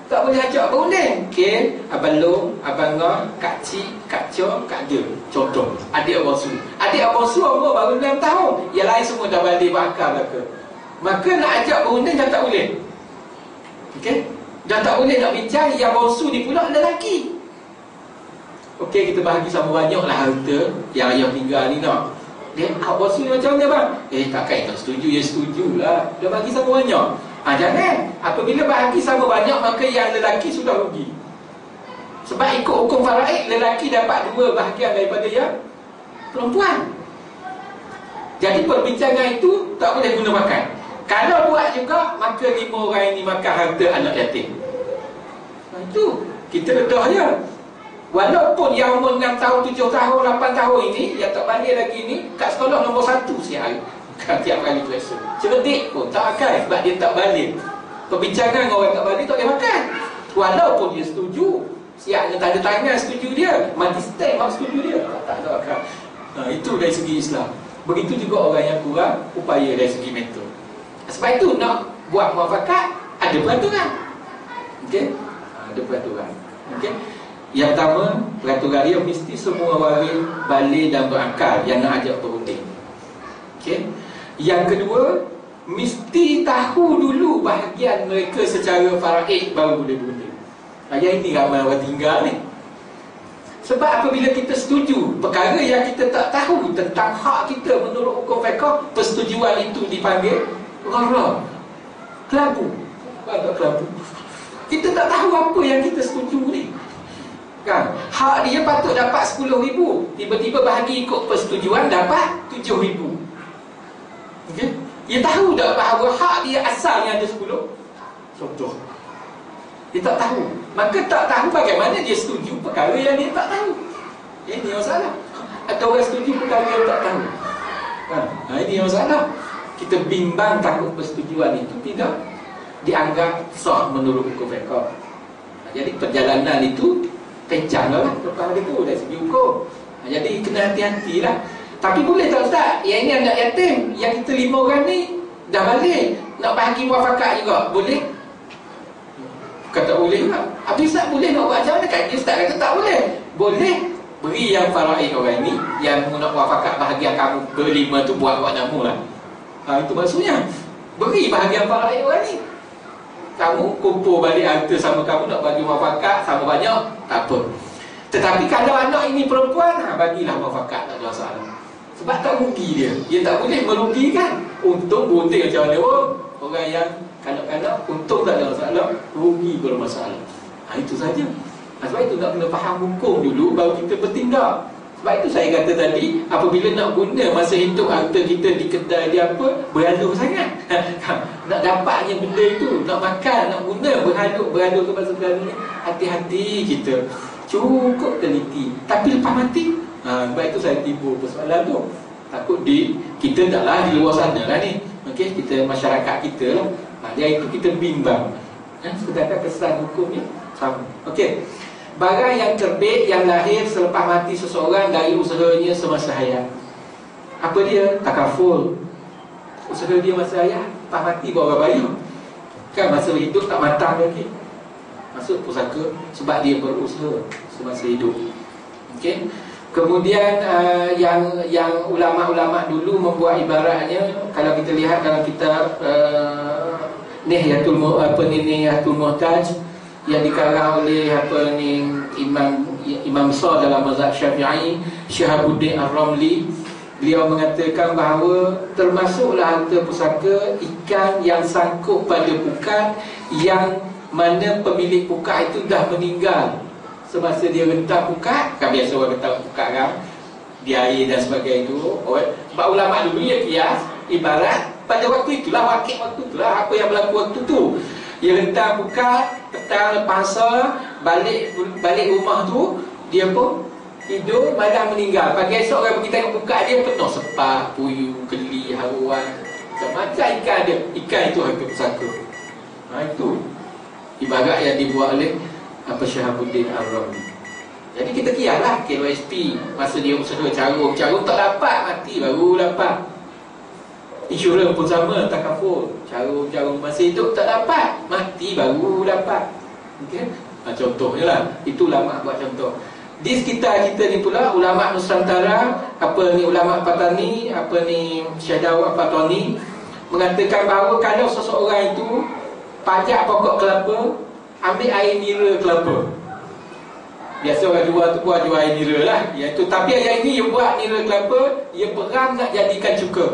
S3: tak boleh ajak berunding. Okay, Abang Long, Abang Ngah, Kak Cik, Kak Chong, Kak Dia. Contoh, adik Abang Su. Adik Abang Su umur baru 6 tahun. Yang lain semua dah balik bakar ke. Maka nak ajak berunding dah tak boleh. Okay, dah tak boleh nak bincang. Yang Abang Su ni pula lelaki. Okay, kita bahagi sama banyak lah harta yang ayah tinggal ni nak. Dia, Abang Su ni macam mana bang? Takkan tak setuju, ya setujulah. Dah bagi sama banyak. Jangan. Apabila bahagi sama banyak, maka yang lelaki sudah rugi. Sebab ikut hukum faraid, lelaki dapat 2 bahagian daripada yang perempuan. Jadi perbincangan itu tak boleh guna makan. Kalau buat juga, maka 5 orang ini makan harta anak yatim. Itu kita ledah je. Walaupun yang umur 6 tahun, 7 tahun, 8 tahun ini, yang tak balik lagi ni, kat sekolah nombor 1 siap. Tiap kali periksa. Cerdik pun tak akan, sebab dia tak balik. Perbincangan dengan orang tak balik tak boleh makan. Walaupun dia setuju, siapnya tanda tangan setuju dia, mati stamp mak setuju dia, tak ada akal. Itu dari segi Islam. Begitu juga orang yang kurang upaya dari segi mental. Sebab itu nak buat muafakat, ada peraturan. Okey? Ada peraturan. Okey? Yang pertama, peraturan dia mesti semua waris balik dan berakal yang nak ajak berunding. Okey? Yang kedua, mesti tahu dulu bahagian mereka secara faraid baru boleh berunding. Yang ini ramai orang tinggal ni. Sebab apabila kita setuju perkara yang kita tak tahu tentang hak kita menurut hukum fiqh, persetujuan itu dipanggil gharar. Kelabu. Ada kelabu. Kita tak tahu apa yang kita setuju ni. Kan? Hak dia patut dapat 10,000, tiba-tiba bahagi ikut persetujuan dapat 7,000. Okay? Dia tahu tak bahawa hak dia asalnya ada 10? Contoh, dia tak tahu. Maka tak tahu bagaimana dia setuju perkara yang dia tak tahu. Ini masalah. Atau orang setuju perkara yang tak tahu. Ini masalah. Kita bimbang takut persetujuan itu tidak dianggap sah menurut hukum fiqh. Jadi perjalanan itu pencang lah lepas itu dari segi hukum. Jadi kena hati-hatilah. Tapi boleh tak ustaz? Yang ini anak yatim, yang kita 5 orang ni dah balik, nak bahagi muafakat juga, boleh? Kata boleh juga. Habis ustaz boleh nak buat macam mana? Kan ustaz kata tak boleh. Boleh. Beri yang faraid orang ni, yang nak muafakat bahagian kamu ke-5 tu buat nama lah. Itu maksudnya. Beri bahagian faraid orang ni. Kamu kumpul balik harta sama kamu, nak bagi muafakat sama banyak, tak apa. Tetapi kalau anak ini perempuan, bagilah muafakat, tak ada masalah. Sebab tak rugi dia. Dia tak boleh merugikan. Untung berunding macam mana pun. Orang yang kanak-kanak, untung tak ada masalah, rugi kalau masalah. Itu saja. Sebab itu nak kena faham hukum dulu, baru kita bertindak. Sebab itu saya kata tadi, apabila nak guna masa hidup harta kita di kedai dia apa, berhaluh sangat. Nak dapatnya benda itu, nak makan, nak guna, berhaluh ke masa sekarang ni, hati-hati kita. Cukup teliti. Tapi lepas mati, sebab itu saya timbul persoalan tu. Takut Kita taklah di luar sana lah ni. Okey, kita masyarakat kita lah. Dia itu kita bimbang. Sedangkan kesan hukum ni sama. Okey. Barang yang terbit yang lahir selepas mati seseorang dari usahanya semasa hayat. Apa dia? Takaful. Usaha dia masa hayat, lepas mati baru bayar. Kan masa hidup tak matang lagi. Masuk pusaka sebab dia berusaha semasa hidup. Okey. Kemudian yang ulama-ulama dulu membuat ibaratnya, kalau kita lihat dalam kitab Nihyatul Muhtaj yang dikarang oleh imam besar dalam mazhab Syafi'i, Syihabuddin Ar-Ramli, beliau mengatakan bahawa termasuklah harta pusaka ikan yang sangkut pada pukat yang mana pemilik pukat itu dah meninggal semasa dia rentam pukat. Kan biasa orang rentam pukat kan, di air dan sebagainya itu. Sebab ulama dulu dia kias ibarat pada waktu itulah, wakil waktu itulah, apa yang berlaku waktu tu. Dia rentam pukat, petang lepas balik rumah tu, dia pun hidup, malam meninggal. Pagi esok orang pergi tengok pukat dia penuh sepak, puyuh, keli, haruan, macam-macam ikan dia. Ikan itu harta pusaka. Itu ibarat yang dibuat oleh Syihabuddin Ar-Ramli. Jadi kita kiaslah KWSP masa dia usaha carum tak dapat, mati baru dapat. Insurans pun sama, takaful. Carum masa hidup tak dapat, mati baru dapat. Okay? Contohnya lah, itu ulama buat contoh. Di sekitar kita ni pula, ulama Nusantara, ulama Patani, Syekh Dawud Patani mengatakan bahawa kalau seseorang itu pajak pokok kelapa, ambil air nira kelapa. Biasa orang jual air nira lah, iaitu, tapi yang ini dia buat nira kelapa, dia peram nak jadikan cuka.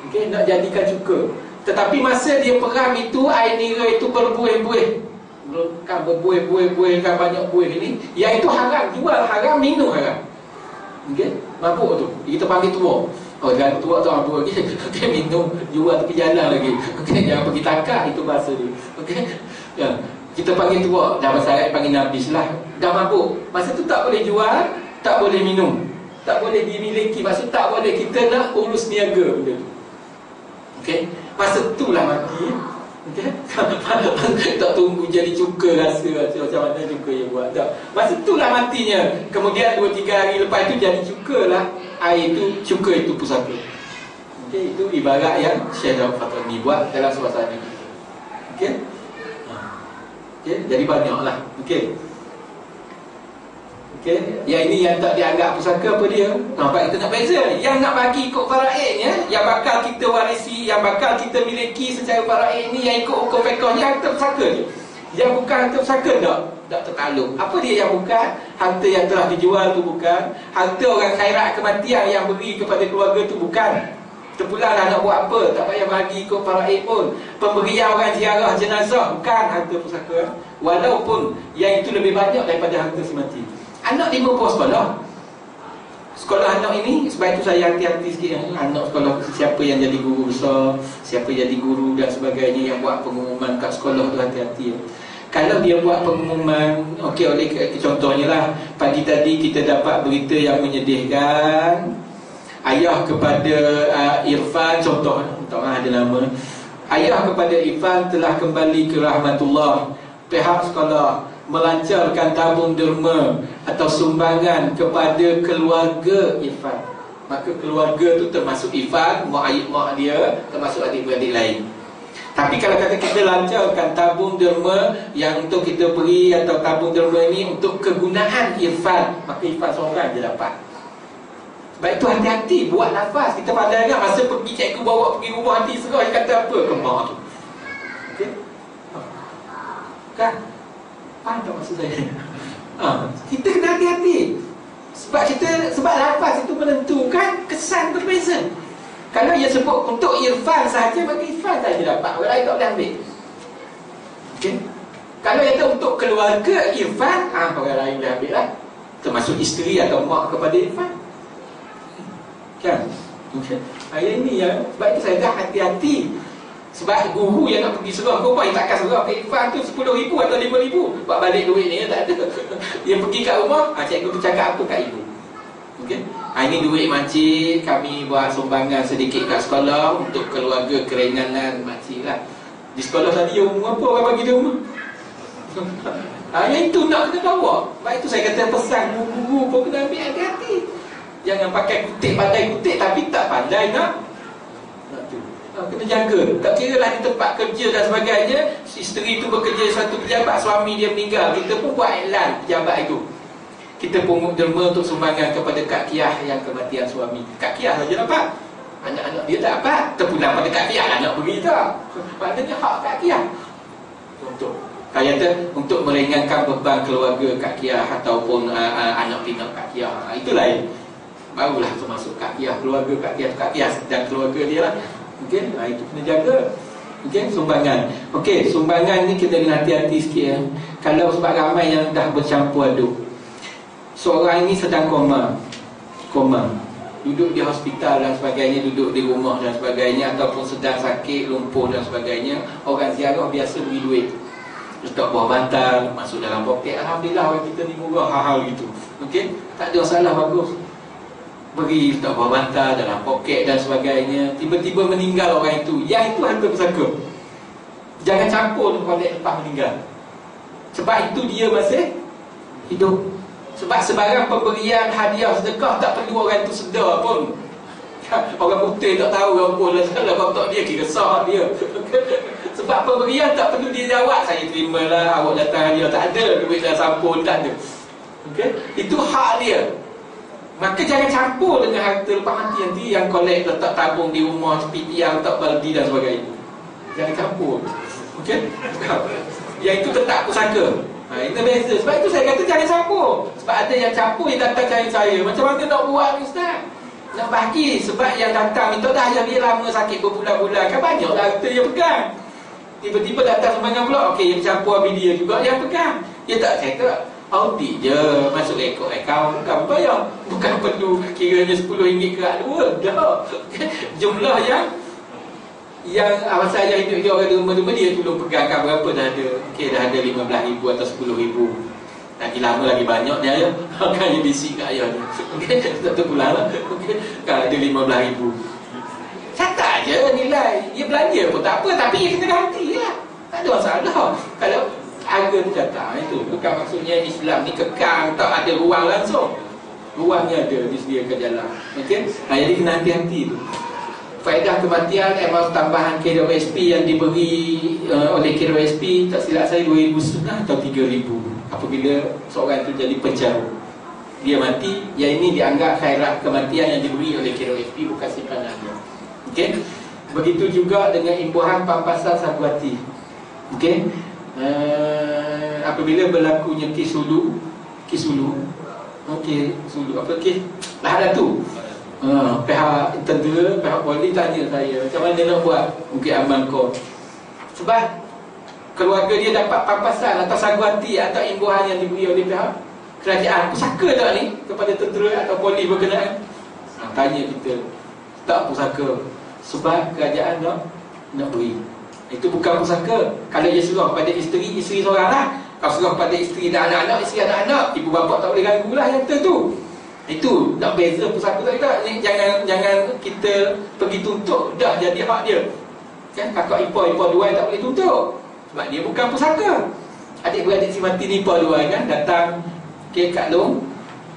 S3: Okey, nak jadikan cuka. Tetapi masa dia peram itu, air nira itu berbuih-buih. Kan berbuih-buih kan, banyak buih ini, yang itu haram, jual haram, minum haram. Okey, mabuk tu kita panggil tua. Jangan tua tu mabuk lagi. Okey, minum, jual tepi jalan lagi. Okey, jangan pergi takak, itu bahasa dia. Okey, ya, kita panggil tua, dah bahasa Arab panggil nabis lah. Dah mabuk, masa tu tak boleh jual, tak boleh minum, tak boleh dimiliki. Maksud tak boleh, kita nak urus niaga benda tu. Okey, masa itulah mati. Okay. Tak tunggu jadi cuka rasa macam mana cuka yang buat. Tak. Masa itulah matinya. Kemudian 2-3 hari lepas itu jadi cuka lah. Air itu, cuka itu pusaka. Okay. Itu ibarat yang Syekh Dawud Fatani buat dalam suasana. Okay. Okay. Jadi banyak lah. Okay. Okay. Yang ini yang tak dianggap pusaka apa dia? Nampak kita nak beza. Yang nak bagi ikut faraidnya, yang bakal kita warisi, yang bakal kita miliki secara faraid ni, yang ikut hukum fiqhnya, harta pusaka je. Yang bukan harta pusaka tak tertakluk. Apa dia yang bukan? Harta yang telah dijual tu bukan. Harta orang khairat kematian yang beri kepada keluarga tu bukan. Terpulanglah nak buat apa, tak payah bagi ikut faraid pun. Pemberian orang ziarah jenazah bukan harta pusaka. Walaupun yang itu lebih banyak daripada harta semati. Anak 5 buah sekolah anak ini, sebab itu saya hati-hati sikit anak sekolah, siapa yang jadi guru besar, siapa jadi guru dan sebagainya, yang buat pengumuman kat sekolah tu hati-hati. Kalau dia buat pengumuman, okey, oleh contohnya lah, pagi tadi kita dapat berita yang menyedihkan, ayah kepada Irfan, contoh ada nama, ayah kepada Irfan telah kembali ke rahmatullah. Pihak sekolah melancarkan tabung derma atau sumbangan kepada keluarga Irfan. Maka keluarga tu termasuk Irfan, mak dia, termasuk adik-beradik lain. Tapi kalau kata kita lancarkan tabung derma yang untuk kita beri, atau tabung derma ini untuk kegunaan Irfan, maka Irfan seorang je dapat. Sebab itu hati-hati buat nafas. Kita pandai kan masa pergi cikgu bawa pergi rumah, nanti serah dia kata apa ke mak tu. Okey, kan? Faham tak maksud saya? Kita kena hati-hati. Sebab lafaz itu menentukan kesan berbeza. Kalau ia sebut untuk Irfan sahaja, maka Irfan sahaja dapat, orang lain tak boleh ambil. Okay? Kalau ia untuk keluarga Irfan, orang lain boleh ambil lah, termasuk isteri atau mak kepada Irfan. Kan? Okay? Ini ya, sebab itu saya dah hati-hati. Sebab guru yang nak pergi serah kau, dia takkan serah ke Irfan tu 10,000 atau 5,000 buat balik duit ni, tak ada. Dia pergi kat rumah, cikgu tu cakap apa kat ibu. Okey. Ini duit makcik, kami buat sumbangan sedikit kat sekolah untuk keluarga keringanan makcik lah. Di sekolah tadi umur apa orang bagi dia umur? Yang itu nak kena bawa. Sebab itu saya kata pesan guru-guru pun kena ambil hati-hati. Jangan pakai kutip, pandai kutip tapi tak pandai nak tu. Kena jaga. Tak kira lah di tempat kerja dan sebagainya, isteri tu bekerja satu pejabat, suami dia meninggal, kita pun buat iklan pejabat itu. Kita pungut derma untuk sumbangan kepada Kak Kiah yang kematian suami. Kak Kiah saja dapat. Anak-anak dia tak dapat. Terpulang pada Kak Kiah lah nak beri tak. Maknanya hak Kak Kiah. Untuk meringankan beban keluarga Kak Kiah ataupun anak pinak Kak Kiah. Itu lain. Barulah termasuk Kak Kiah, keluarga Kak Kiah dan keluarga dia lah. Okey, itu kena jaga. Okey, sumbangan. Okey, sumbangan ni kita kena hati-hati sikit ya. Kalau sebab ramai yang dah bercampur aduk. Seorang ini sedang koma, duduk di hospital dan sebagainya, duduk di rumah dan sebagainya, ataupun sedang sakit, lumpuh dan sebagainya. Orang ziarah biasa beri duit, letak bawah bantal, masuk dalam poket. Alhamdulillah orang kita ni murah hal-hal gitu. Okey, tak ada masalah, bagus. Beri letak bawah bantal, dalam poket dan sebagainya. Tiba-tiba meninggal orang itu, yang itu harta pusaka. Jangan campur lepas meninggal. Sebab itu dia masih hidup. Sebab sebarang pemberian hadiah sedekah tak perlu orang tu sedar pun. Orang putih tak tahu apa lah salah kotak dia, kira sah dia. Sebab pemberian tak perlu dia jawab, saya terima lah awak datang hadiah, tak ada duit dah sampun, tak ada. Okay? Itu hak dia. Maka jangan campur dengan harta lepas mati nanti yang kolek letak tabung di rumah, tepi tiang, letak baldi dan sebagainya. Jangan campur. Okey? Yang itu tetap pusaka. Itu beza. Sebab itu saya kata jangan campur. Sebab ada yang campur yang datang cari saya. Macam mana nak buat ni Ustaz? Nak bagi. Sebab yang datang minta dah yang dia lama sakit berbulan-bulan. Kan banyak lah harta dia pegang. Tiba-tiba datang sumbangan pula. Okey, yang campur habis dia juga yang pegang. Dia tak cakap audit je, masuk rekod akaun, bukan bayar. Bukan perlu kiranya RM10 ke RM2. Dah. Jumlah yang awal saya hidup dia orang rumah-rumah dia tolong pegangkan berapa dah ada. Okey, dah ada RM15,000 atau RM10,000. Lagi lama lagi banyak dia ya. Kan dia bisik kat ayah ni. Okey, tak terpulang lah. Okey, kan ada RM15,000. Catat je nilai. Dia belanja pun tak apa, tapi dia kena ganti lah. Tak ada masalah. Kalau harga tu catat, itu bukan maksudnya Islam ni kekang, tak ada ruang langsung. Ruangnya ada, disediakan jalan. Okey, jadi kena hati-hati tu. Faedah kematian emas tambahan KWSP yang diberi oleh KWSP, tak silap saya 2,500 atau 3,000 apabila seorang itu jadi penjara. Dia mati, yang ini dianggap khairat kematian yang diberi oleh KWSP, bukan simpanan dia. Okey. Begitu juga dengan imbuhan pampasan saguati. Okey. Apabila berlakunya kisulu. Okey, sulu apa kes? Lah tu. Pihak tentera, pihak polis tanya saya, macam mana nak buat Bukit Aman kau? Sebab keluarga dia dapat pampasan atau saguati atau imbuhan yang diberi oleh pihak kerajaan. Pusaka tak ni kepada tentera atau polis berkenaan? Tanya kita, tak pusaka. Sebab kerajaan nak beri. Itu bukan pusaka. Kalau dia suruh pada isteri seorang lah. Kalau suruh pada isteri dan anak-anak, isteri anak-anak, ibu bapa tak boleh ganggu lah yang tu. Itu nak beza pusaka tak? Jangan kita pergi tuntut dah jadi hak dia. Kan kakak ipar dua tak boleh tuntut. Sebab dia bukan pusaka. Adik-beradik si mati ni ipar dua kan datang ke Kak Long.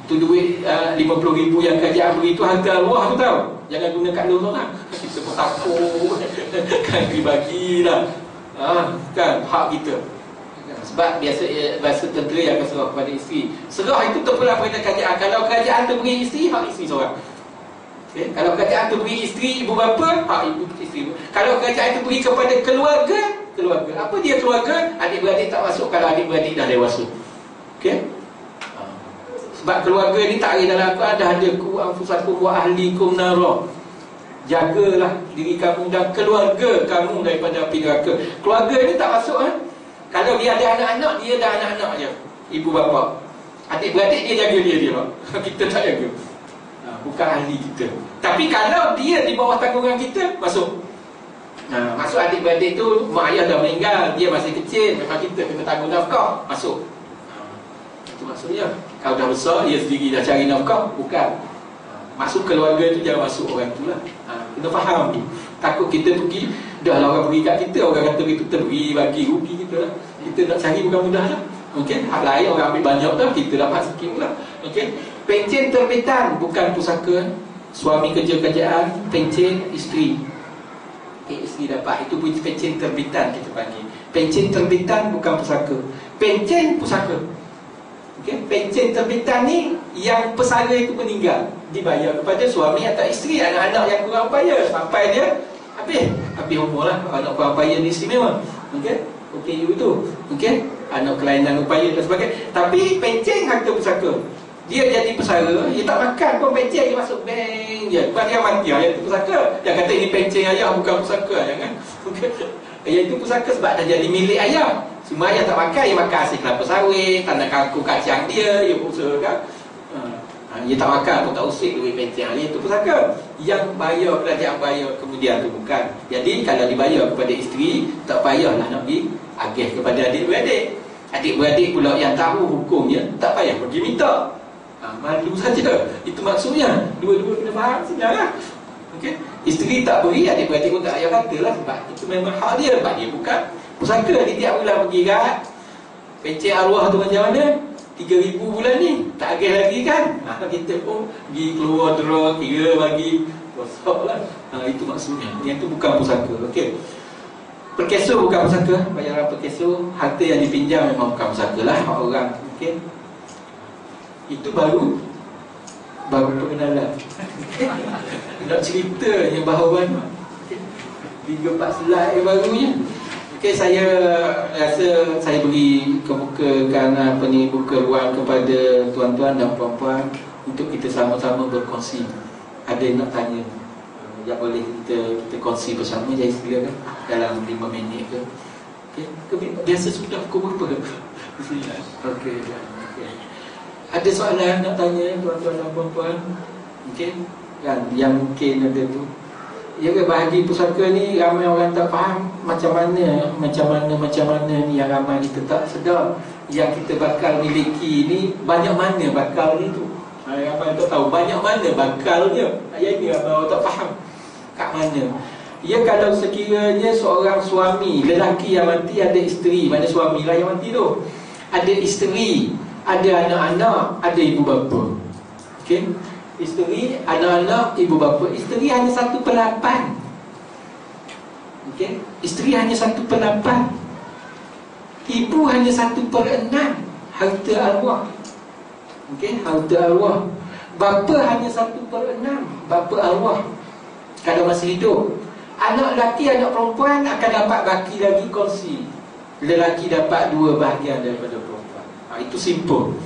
S3: Tu duit 50,000 yang kerajaan beri tu harga luah tu tahu. Jangan guna Kak Long seorang. Kita pun takut. Kan dibagi lah. Kan hak kita. Sebab biasa tentera yang akan serah kepada isteri. Serah itu terpulang pada kerajaan. Kalau kerajaan tu beri isteri, hak isteri seorang. Okay? Kalau kerajaan tu beri isteri, ibu bapa, hak ibu isteri. Kalau kerajaan tu beri kepada keluarga. Apa dia keluarga? Adik-beradik tak masuk kalau adik-beradik dah dewasa. Okey? Sebab keluarga ni tak ada dalam Al-Quran, dah ada ku anfusakum wa ahlikum nara. Jagalah diri kamu dan keluarga kamu daripada api neraka. Keluarga ni tak masuk Kalau dia ada anak-anak, dia dah anak-anak je. Ibu bapa. Adik-beradik dia jaga dia. Kita tak jaga. Bukan ahli kita. Tapi kalau dia di bawah tanggungan kita, masuk. Masuk adik-beradik tu, mak ayah dah meninggal, dia masih kecil, memang kita kena tanggung nafkah, masuk. Itu maksudnya. Kalau dah besar, dia sendiri dah cari nafkah, bukan. Masuk keluarga tu jangan masuk orang tu lah. Kena faham tu. Takut kita pergi, dah lah orang pergi kat kita, orang kata kita pergi bagi rugi kita lah. Kita nak cari bukan mudah lah. Okey, hak lain orang ambil banyak dah, kita dapat sikit pula. Okey, pencen terbitan bukan pusaka. Suami kerja kerjaan, pencen isteri. Isteri dapat, itu pencen terbitan kita panggil. Pencen terbitan bukan pusaka. Pencen pusaka. Okey, pencen terbitan ni yang pesara itu meninggal, dibayar kepada suami atau isteri. Anak-anak yang kurang upaya sampai dia habis umur lah. Anak kurang upaya ni istimewa. Okey, OKU itu. Okey, anak kelainan upaya dan sebagainya. Tapi pencen harta pusaka, dia jadi pesara, dia tak makan pun pencen, dia masuk bank je. Bukan dia mati ayah itu pusaka. Dia kata ini pencen ayah bukan pusaka, jangan. Okey, ayah itu pusaka sebab dah jadi milik ayah. Semua ayah tak makan, dia makan hasil kelapa sawit, tanah kangkung kacang dia usahakan. Dia tak makan pun tak usik duit pencen. Itu pusaka. Yang bayar kerajaan bayar kemudian tu bukan. Jadi kalau dibayar kepada isteri, tak payahlah nak pergi agih kepada adik-beradik. Adik-beradik pula yang tahu hukumnya, tak payah pergi minta. Malu saja. Itu maksudnya. Dua-dua kena faham sebenarnya. Okey. Isteri tak beri, adik-beradik pun tak payah katalah, sebab itu memang hak dia. Sebab dia bukan pusaka. Dia tiap bulan pergi kat pencen arwah tu macam mana? 3,000 bulan ni tak agih lagi kan? Kita pun pergi keluar draw, kira bagi kosok lah. Itu maksudnya. Yang tu bukan pusaka. Okey. Perkeso bukan pusaka. Bayaran perkeso, harta yang dipinjam memang bukan pusaka lah hak orang. Okey. Itu baru pengenalan. Nak cerita yang bahawan 3-4 slide yang barunya. Okey, saya rasa saya beri kebukakan buka ruang kepada tuan-tuan dan puan-puan untuk kita sama-sama berkongsi. Ada yang nak tanya, yang boleh kita kongsi bersama. Jadi silakan dalam 5 minit ke. Okey, biasa sudah pukul berapa? Okey. Ada soalan nak tanya tuan-tuan dan puan-puan? Mungkin kan yang mungkin ada tu. Ya ke, bahagi pusaka ni ramai orang tak faham macam mana ni, yang ramai kita tak sedar. Yang kita bakal miliki ni banyak mana bakal ni tu. Ramai tak tahu banyak mana bakalnya. Yang ni ramai orang tak faham kat mana. Ya, kalau sekiranya seorang suami, lelaki yang mati, ada isteri. Mana suami lah yang mati tu, ada isteri, ada anak-anak, ada ibu bapa. Okey, isteri, anak-anak, ibu bapa. Isteri hanya 1/8. Okey, isteri hanya 1/8. Ibu hanya 1/6 harta arwah. Okey, harta arwah. Bapa hanya 1/6 bapa arwah kalau masih hidup. Anak lelaki, anak perempuan akan dapat baki lagi kongsi. Lelaki dapat 2 bahagian daripada perempuan. Itu simple.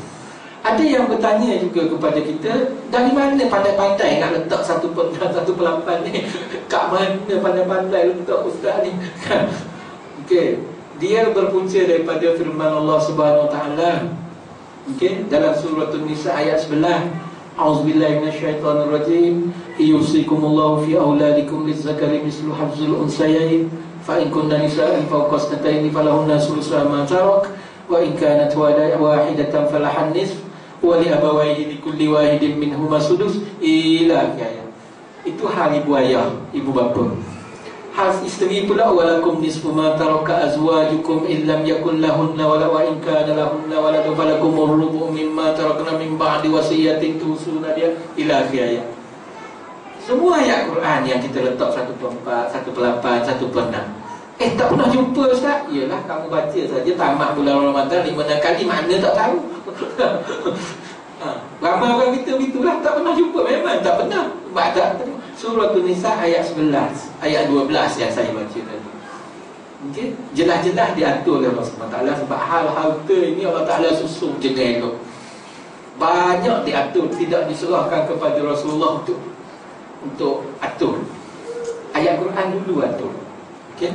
S3: Ada yang bertanya juga kepada kita, dari mana pandai-pandai nak letak 1/8 ni? Kat mana pandai-pandai letak ustaz ni? Okey, dia berpunca daripada firman Allah Subhanahu Wa Taala. Okey, dalam surah An-Nisa ayat 11. A'udzubillahi minasyaitonirrajim. Yusikumullahu fi auladikum lizzakari mislu hafzul unsayain. Fa in kunna nisa'an fawqa ithnatayn falahunna thuluthu ma tarak. Wa in kanat wahidatan falahan nisf. Wa li abawayhi likulli wahidin minhuma sudus ila ayat. Itu hal ibu ayah, ibu bapa. Hal isteri pula, walakum nisfu ma taraka azwajukum illam yakul lahunna wala wa in kana lahunna waladun falakum rubu' mimma tarakna min ba'di wasiyatin tusuna dia ila ayat. Semua ayat Quran yang kita letak 1/4, 1/8, 1/6. Tak pernah jumpa ustaz. Yalah, kamu baca saja tamat bulan Ramadan 5 kali, mana tak tahu. Ramai orang kita begitulah, tak pernah jumpa. Memang tak pernah. Sebab tak surah An-Nisa ayat 11, ayat 12 yang saya baca tadi. Okay? Jelas-jelas diatur oleh Allah SWT. Sebab hal harta ini Allah Ta'ala susun jenai tu. Banyak diatur, tidak diserahkan kepada Rasulullah untuk atur. Ayat Quran dulu atur. Okay?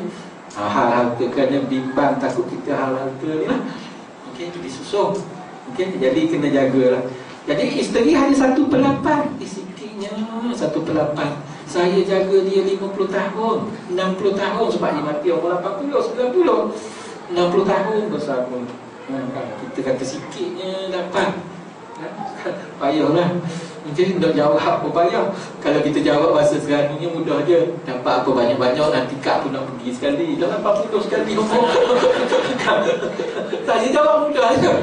S3: Hal harta, kerana bimbang takut kita hal harta ni lah. Okay, itu disusun. Okay, jadi kena jagalah. Jadi isteri hanya 1/8. Sikitnya 1/8. Saya jaga dia 50 tahun, 60 tahun sebab dia mati umur 80, 90. 60 tahun bersama. Kita kata sikitnya 8. Payahlah. Jadi nak jawab apa payah. Kalau kita jawab bahasa seranunya mudah je. Dapat apa banyak-banyak, nanti kak pun nak pergi sekali. Dalam 40 sekali. Saya jawab mudah je.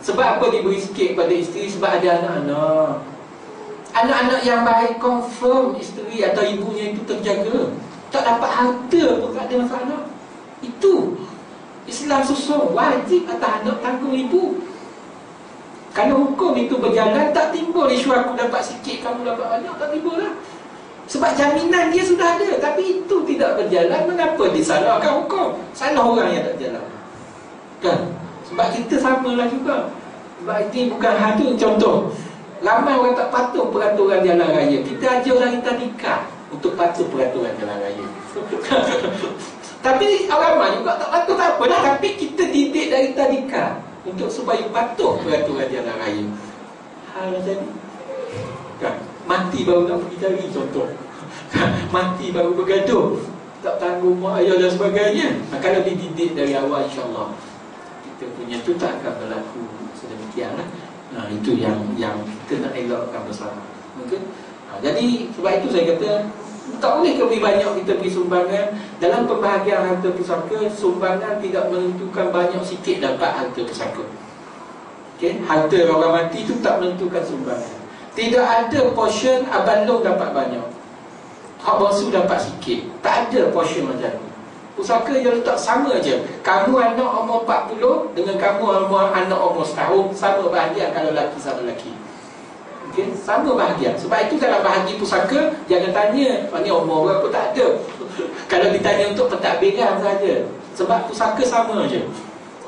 S3: Sebab apa diberi sikit kepada isteri? Sebab ada anak-anak. Anak-anak yang baik confirm isteri atau ibunya itu terjaga. Tak dapat harta pun tak ada masalah. Itu Islam susung wajib atas anak tanggung ibu. Kalau hukum itu berjalan, tak timbul isu aku dapat sikit, kamu dapat banyak, tak timbul lah. Sebab jaminan dia sudah ada. Tapi itu tidak berjalan, mengapa disalahkan hukum? Salah orang yang tak jalan, kan? Sebab kita samalah juga. Sebab ini bukan hadu. Contoh, ramai orang tak patuh peraturan jalan raya. Kita ajar orang tadika untuk patuh peraturan jalan raya. Tapi orang ramai juga tak patuh, tak apalah. Tapi kita didik dari tadika untuk supaya patuh peraturan jalan raya. Hal macam ni, kan? Mati baru nak pergi cari, contoh. Mati baru bergaduh, tak tanggung mak ayah dan sebagainya. Kalau dididik dari awal, insyaAllah kita punya tu tak akan berlaku sedemikian lah. Itu yang kita nak elakkan bersama. Mungkin jadi sebab itu saya kata tak boleh lebih banyak kita beri sumbangan. Dalam pembahagian harta pusaka, sumbangan tidak menentukan banyak sikit dapat harta pusaka. Okay? Harta orang mati itu tak menentukan sumbangan. Tidak ada portion abang long dapat banyak, hak bangsu dapat sikit. Tak ada portion macam tu. Pusaka dia letak sama je. Kamu anak umur 40 dengan kamu anak umur setahun, sama bahagian kalau lelaki sama lelaki. Okay? Sama bahagian. Sebab itu dalam bahagi pusaka, jangan tanya ni umur berapa, tak ada. Kalau ditanya untuk pentadbiran saja. Sebab pusaka sama je.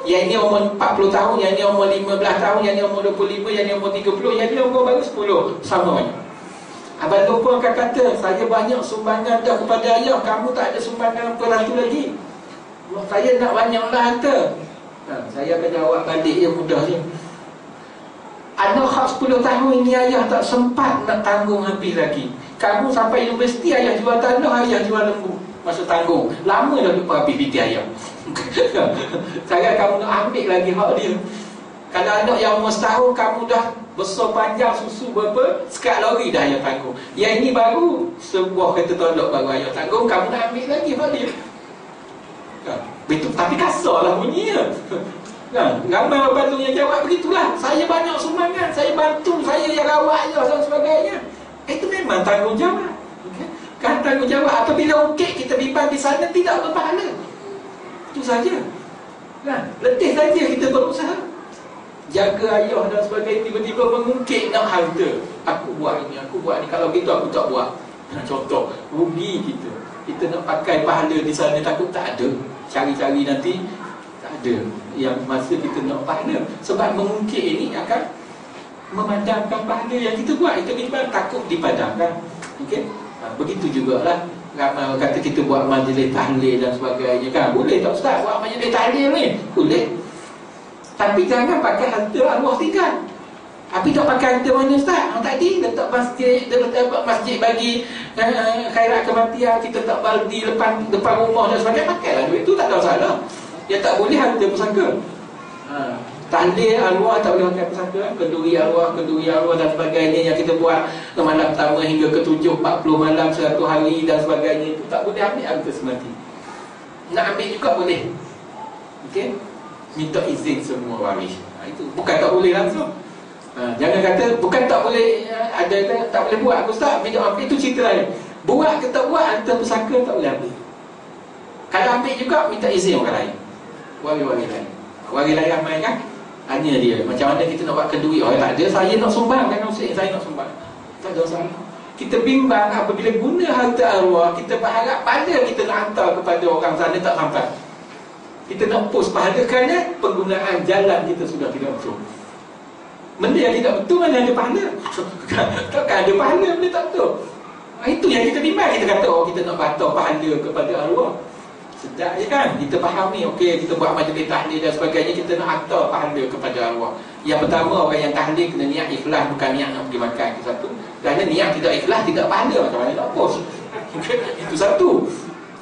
S3: Yang ini umur 40 tahun, yang ini umur 15 tahun, yang ini umur 25, yang ini umur 30, yang ini umur baru 10. Sama banyak. Abang lupa akan kata, saya banyak sumbangan dah kepada ayah, kamu tak ada sumbangan apa tu lagi. Saya nak banyaklah harta. Saya akan jawab balik je, mudah je. Anak hak 10 tahun ini ayah tak sempat nak tanggung habis lagi. Kamu sampai universiti, ayah jual tanah, ayah jual lembu. Masa tanggung, lama dah lupa habis biti ayah. Saya kamu nak ambil lagi hak dia. Kalau anak yang umur setahun, kamu dah besar panjang susu berapa, sekat lori dah ayah tanggung. Yang ini baru sebuah kereta tolak baru ayah tanggung, kamu nak ambil lagi hak dia. Kan? Betul, tapi kasar lah bunyinya. Kan? Ramai orang tu yang jawab begitulah. Saya banyak sumbangan, saya bantu, saya yang rawat ayah dan sebagainya. Itu memang tanggungjawab. Okay? Kan tanggungjawab. Apabila ukit kita bimbang di sana, tidak berpahala. Itu saja. Kan? Letih saja kita berusaha jaga ayah dan sebagainya, tiba-tiba mengungkit nak harta. Aku buat ini, aku buat ni, kalau gitu aku tak buat. Contoh, rugi kita. Kita nak pakai pahala di sana, takut tak ada. Cari-cari nanti tak ada. Yang masa kita nak pahala. Sebab mengungkit ini akan memadamkan pahala yang kita buat. Kita bimbang takut dipadamkan. Okay? Begitu jugalah. Ramai kata kita buat majlis tahlil dan sebagainya, kan? Boleh tak Ustaz buat majlis tahlil ni? Boleh. Tapi jangan pakai harta arwah tinggal. Tapi tak pakai harta mana Ustaz? Tadi letak masjid bagi khairat kematian, kita tak baldi depan rumah dan sebagainya, pakailah duit tu, tak ada masalah. Dia tak boleh harta pusaka. Tahlil arwah tak boleh pakai pusaka. Kenduri arwah dan sebagainya yang kita buat malam pertama hingga ke-7, 40 malam, 100 hari dan sebagainya, itu tak boleh ambil harta semati. Nak ambil juga boleh. Okey? Minta izin semua waris. Itu bukan tak boleh langsung. Jangan kata bukan tak boleh, ada tak boleh buat Ustaz, minta ambil, itu cerita lain. Buat ke tak buat, harta pusaka tak boleh ambil. Kalau ambil juga minta izin orang lain. Waris lain. Waris lain ramai kan? Hanya dia. Macam mana kita nak buat kenduri? Oh tak ada, saya nak sumbang kan Ustaz, saya nak sumbang. Tak ada salah. Kita bimbang apabila guna harta arwah, kita berharap pada kita nak hantar kepada orang sana tak sampai. Kita nak post pahala kerana penggunaan jalan kita sudah tidak betul. Benda yang tidak betul mana ada pahala? Takkan ada pahala benda tak betul. Itu yang kita bimbang. Kita kata kita nak batal pahala kepada arwah. Sedap je kan? Kita fahami, okey, kita buat majlis tahlil dan sebagainya, kita nak hantar pahala kepada arwah. Yang pertama, orang yang tahlil kena niat ikhlas, bukan niat nak pergi makan. Itu satu. Kerana niat tidak ikhlas, tidak pahala, macam mana nak post? Itu satu.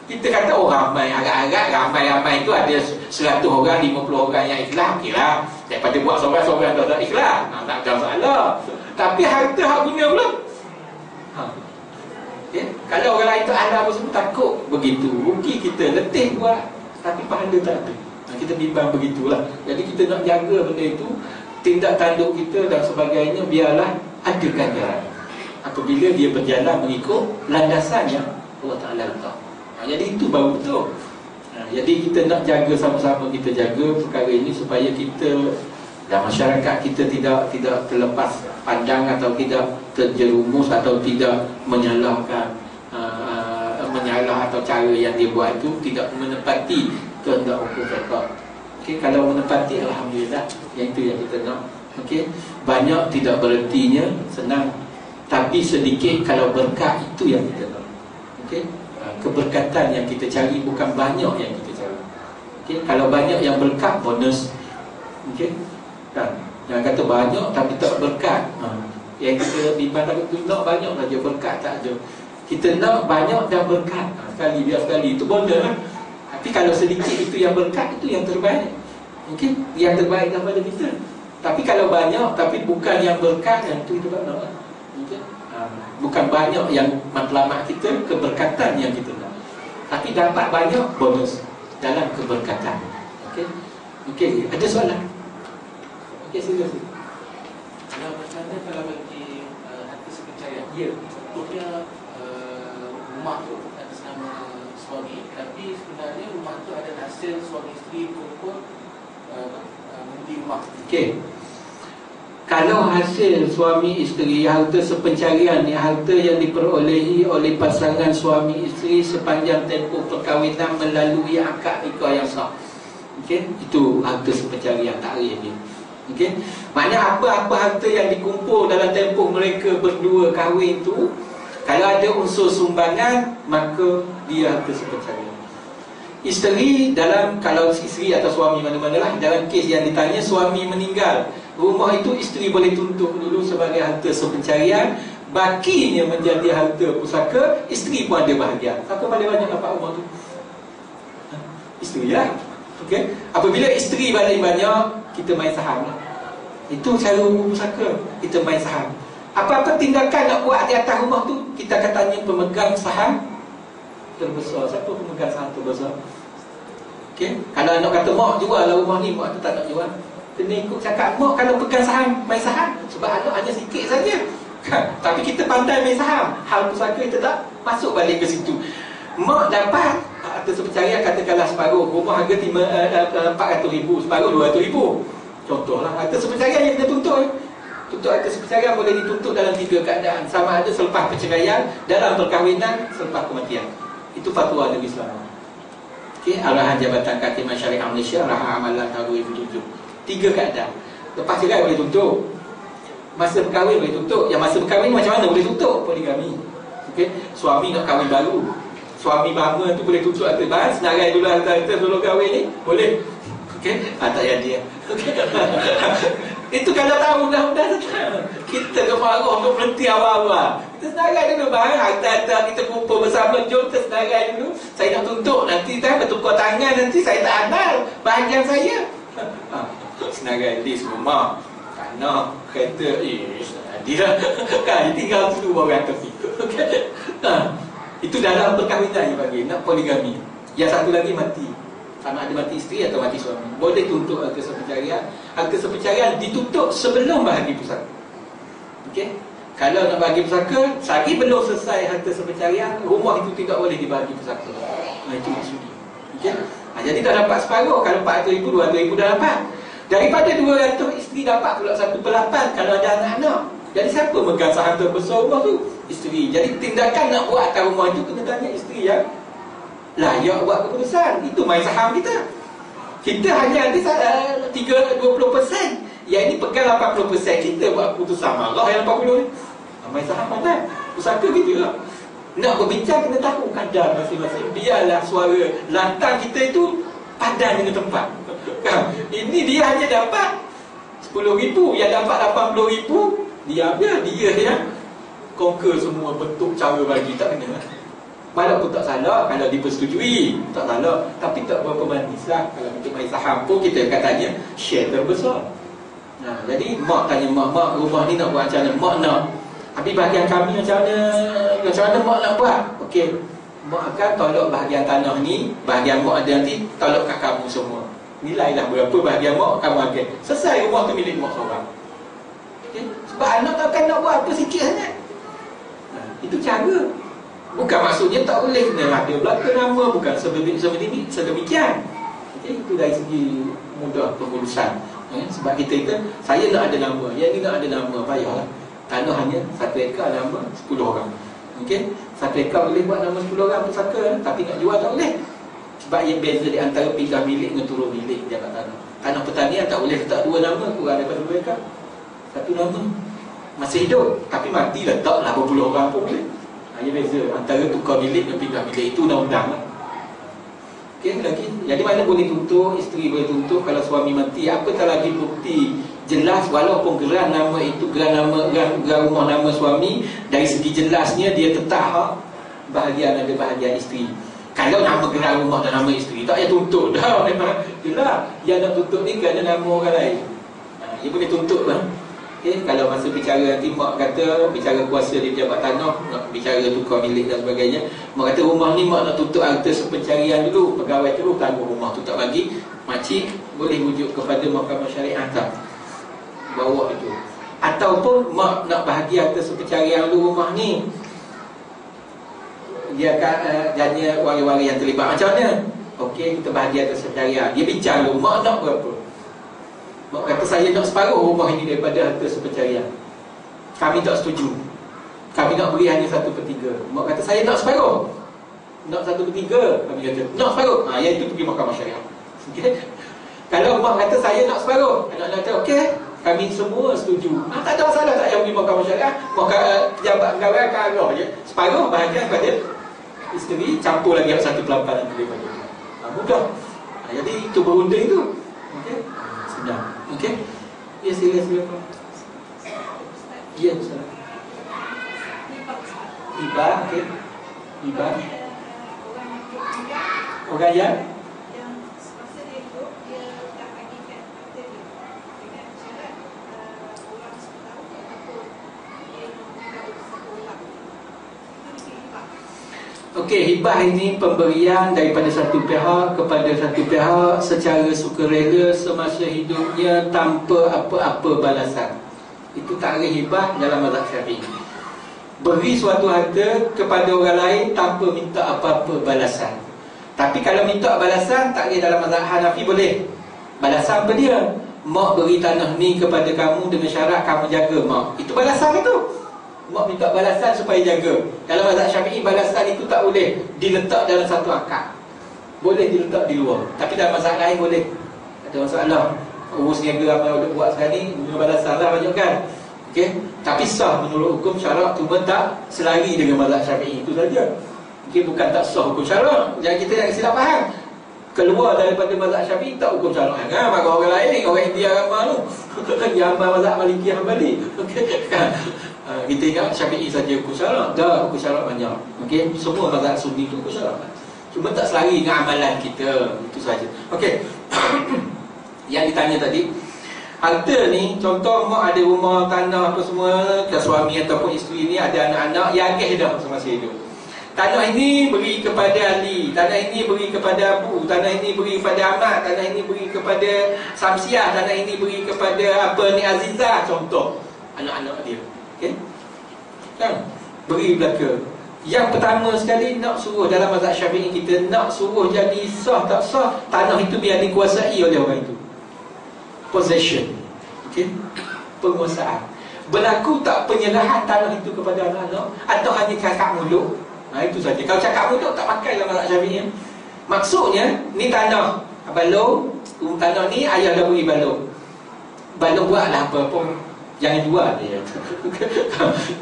S3: Kita kata ramai, agak-agak ramai-ramai itu ada 100 orang, 50 orang yang ikhlas, okeylah. Daripada buat seorang-seorang tak ikhlas, tak ada masalah. Tapi harta hak guna pula. Kalau orang lain tak ada apa semua, takut begitu. Rugi kita, letih buat, tapi pahala tak ada. Kita bimbang begitulah. Jadi kita nak jaga benda itu, tindak tanduk kita dan sebagainya, biarlah ada ganjaran apabila dia berjalan mengikut landasan yang Allah Ta'ala letak. Jadi itu baru betul. Jadi kita nak jaga sama-sama, kita jaga perkara ini supaya kita dan masyarakat kita tidak terlepas pandang atau tidak terjerumus atau tidak menyalahkan menyalah atau cara yang dia buat itu tidak menepati kehendak hukum fiqh. Okey, kalau menepati alhamdulillah, yang itu yang kita nak. Okey, banyak tidak berertinya senang, tapi sedikit kalau berkat itu yang kita nak. Okey, keberkatan yang kita cari bukan banyak yang kita cari. Okey, kalau banyak yang berkat bonus. Okey, kan? Jangan kata banyak tapi tak berkat. Yang kita bimbang tu nak banyak saja berkat tak ada. Kita nak banyak dan berkat. Sekali biar sekali itu bonus lah. Tapi kalau sedikit itu yang berkat, itu yang terbaik. Okey, yang terbaik daripada kita. Tapi kalau banyak tapi bukan yang berkat, yang itu tak nak. Okey. Bukan banyak yang matlamat kita, keberkatan yang kita nak. Tapi dapat banyak bonus dalam keberkatan. Okey. Okey, ada soalan? Okey, silakan.
S4: Kalau macam mana kalau bagi hati sepercaya? Ya, contohnya rumah tu atas nama suami, tapi sebenarnya rumah tu ada hasil suami isteri kumpul mengundi rumah.
S3: Okey. Kalau hasil suami isteri, harta sepencarian, harta yang diperolehi oleh pasangan suami isteri sepanjang tempoh perkahwinan melalui akad nikah yang sah. Okey, itu harta sepencarian takrif ni. Okey. Maknanya apa-apa harta yang dikumpul dalam tempoh mereka berdua kahwin tu, kalau ada unsur sumbangan, maka dia harta sepencarian. Isteri dalam, kalau isteri atau suami mana-mana lah, dalam kes yang ditanya suami meninggal, rumah itu isteri boleh tuntut dulu sebagai harta sepencarian, bakinya menjadi harta pusaka, isteri pun ada bahagian. Siapa paling banyak dapat rumah tu? Isteri lah. Okay? Apabila isteri paling banyak, kita main saham lah. Itu cara pusaka, kita main saham. Apa-apa tindakan nak buat di atas rumah tu, kita akan tanya pemegang saham terbesar. Siapa pemegang saham terbesar? Okay? Kalau nak kata mak jual lah rumah ni, mak tu tak nak jual, kena ikut cakap mak kalau pegang saham, main saham. Sebab anak hanya sikit saja. Tapi kita pandai main saham, hal pusaka kita tak masuk balik ke situ. Mak dapat harta sepencarian, katakanlah separuh, rumah harga 400,000, separuh 200,000. Contohlah harta sepencarian yang kita tuntut. Tuntut harta sepencarian boleh dituntut dalam 3 keadaan. Sama ada selepas perceraian, dalam perkahwinan, selepas kematian. Itu fatwa Nabi SAW. Okay, Arahan Jabatan Khatimah Syariah Malaysia, Arahan Amalan tahun 2007. 3 keadaan. Lepas cerai boleh tuntut, masa berkahwin boleh tuntut. Yang masa berkahwin macam mana boleh tuntut? Poligami. Okay? Suami nak kahwin baru, suami lama tu boleh tuntut harta bahan, senarai dulu harta sebelum kahwin ni, boleh. Okay? Tak jadi. Okay? Itu kalau tahu dah kita kemarah untuk berhenti awal-awal. Kita senarai dulu bahan, harta-harta kita kumpul bersama, jom kita senarai dulu. Saya nak tuntut, nanti saya bertukar tangan, nanti saya tak andal bahagian saya. Senarai list rumah, tanah, kereta, dia kan, tinggal tu baru kata okay. Itu dalam perkahwinan yang bagi nak poligami. Yang satu lagi mati, sama ada mati isteri atau mati suami, boleh tuntut harta sepencarian. Harta sepencarian dituntut sebelum bahagi pusaka. Okey, kalau nak bahagi pusaka, lagi belum selesai harta sepencarian, rumah itu tidak boleh dibahagi pusaka. Itu maksudnya. Okey, jadi dah dapat separuh. Kalau 400,000, 200,000 dah dapat. Daripada 200, isteri dapat pula 1/8 kalau ada anak-anak. Jadi siapa megang saham terbesar rumah tu? Isteri. Jadi tindakan nak buat atas rumah itu kena tanya isteri yang layak buat keputusan. Itu main saham kita. Kita hanya ada 20%. Yang ini pegang 80%. Kita buat keputusan, marah yang 80 ni. Main saham pandai. Pusaka gitu lah. Nak berbincang kena tahu kadar masing-masing. Biarlah suara lantang kita itu padan dengan tempat. Ini dia hanya dapat 10,000, yang dapat 80,000, dia yang conquer semua bentuk cara bagi. Tak kena. Walaupun tak salah kalau dipersetujui, tak salah, tapi tak berapa manis lah. Kalau kita main saham pun kita katanya share terbesar. Jadi mak tanya mak rumah ni nak buat macam mana? Mak nak. Tapi bahagian kami macam mana mak nak buat? Okey, mak akan tolak bahagian tanah ni, bahagian mak ada nanti tolak kat kamu semua. Nilailah berapa bahagian mak kamu akan. Selesai, rumah tu milik mak seorang. Okay? Sebab anak takkan nak buat apa sikit sangat. Itu cara. Bukan maksudnya tak boleh kena ada belaka nama, bukan sedemikian. Okay? Itu dari segi mudah pengurusan. Sebab kita saya nak ada nama, yang ni nak ada nama, payahlah. Tanah hanya 1 ekar nama 10 orang. Okey, 1 ekar boleh buat nama 10 orang pusaka, tapi nak jual tak boleh. Sebab ia beza di antara pindah milik dengan turun milik jabat tanah. Tanah pertanian tak boleh letak 2 nama kurang daripada 2 ekar. 1 nama masih hidup, tapi mati letaklah berpuluh orang pun boleh. Ia beza antara tukar milik dan pindah milik, itu undang-undang lah. Okay, lagi. Jadi mana boleh tuntut, isteri boleh tuntut kalau suami mati. Apatah lagi bukti jelas walaupun geran nama itu geran rumah nama suami, dari segi jelasnya dia tetap hak bahagian ada bahagian isteri. Kalau nama geran rumah dan nama isteri tak payah tuntut dah, memang jelas. Yang nak tuntut ni kerana nama orang lain. Dia boleh tuntut lah. Okay, kalau masa bicara nanti mak kata bicara kuasa di pejabat tanah, nak bicara tukar milik dan sebagainya, mak kata rumah ni mak nak tutup harta sepencarian dulu, pegawai terus tangguh rumah tu tak bagi, makcik boleh rujuk kepada mahkamah syariah tak bawa itu. Ataupun mak nak bahagi harta sepencarian dulu rumah ni, dia akan jadinya wari-wari yang terlibat macam mana. Okey, kita bahagi harta sepencarian. Dia bincang dulu mak nak berapa. Mak kata saya nak separuh rumah ini daripada harta sepencarian. Kami tak setuju. Kami nak beri hanya 1/3. Mak kata saya nak separuh. Nak 1/3. Kami kata nak separuh. Yang itu pergi mahkamah syariah. Okay. Kalau mak kata saya nak separuh, anak kata okey, kami semua setuju. Tak ada masalah, tak payah pergi mahkamah syariah. Maka pejabat pegawai akan arah je. Separuh bahagian kepada isteri, campur lagi 1/8 daripada. Mudah. Jadi itu berunding itu. Okey. Okey. Ya, sila. Ya, Ustaz. Hibah, okey. Hibah. Orang yang
S5: semasa dia hidup, dia tak bagikan harta dia dengan syarat orang setahun ataupun dia meninggal satu orang. Itu hibah.
S3: Okey, hibah ini pemberian daripada satu pihak kepada satu pihak secara sukarela semasa hidupnya tanpa apa-apa balasan. Itu takrif hibah dalam mazhab Syafi'i. Beri suatu harta kepada orang lain tanpa minta apa-apa balasan. Tapi kalau minta balasan, takrif dalam mazhab Hanafi boleh. Balasan apa dia? Mak beri tanah ni kepada kamu dengan syarat kamu jaga mak. Itu balasan itu. Mak minta balasan supaya jaga. Dalam mazhab Syafi'i balasan itu tak boleh diletak dalam satu akad. Boleh diletak di luar. Tapi dalam mazhab lain boleh. Ada masalah. Urus niaga apa yang buat sekarang ni, guna balasan lah banyak kan. Okay? Tapi sah menurut hukum syarak, cuma tak selari dengan mazhab Syafi'i. Itu saja. Okay, bukan tak sah hukum syarak. Jangan kita yang silap faham. Keluar daripada mazhab Syafi'i tak hukum syarak. Maka orang lain, orang India ramah tu. Yang amal mazhab Maliki Hanbali. Okay? Kita ingat Syafi'i saja hukum syarak. Dah, hukum syarak banyak. Okey, semua mazhab Sunni tu hukum syarak. Cuma tak selari dengan amalan kita. Itu saja. Okey. Yang ditanya tadi, harta ni, contoh mak ada rumah, tanah apa semua, ke suami ataupun isteri ni ada anak-anak yang agih dah semasa hidup. Tanah ini beri kepada Ali, tanah ini beri kepada Abu, tanah ini beri kepada Ahmad, tanah ini beri kepada Samsiah, tanah ini beri kepada apa ni Azizah, contoh anak-anak dia. Okey. Kan? Beri belaka. Yang pertama sekali nak suruh dalam mazhab Syafi'i kita nak suruh jadi sah tak sah, tanah itu biar dikuasai oleh orang itu. Possession. Okey. Penguasaan. Berlaku tak penyerahan tanah itu kepada anak-anak atau hanya cakap mulut? Itu saja. Kalau cakap mulut tak pakai dalam mazhab Syafi'i. Maksudnya ni tanah balong, tanah ni ayah dah beri balong. Balong buatlah apa pun, jangan jual dia.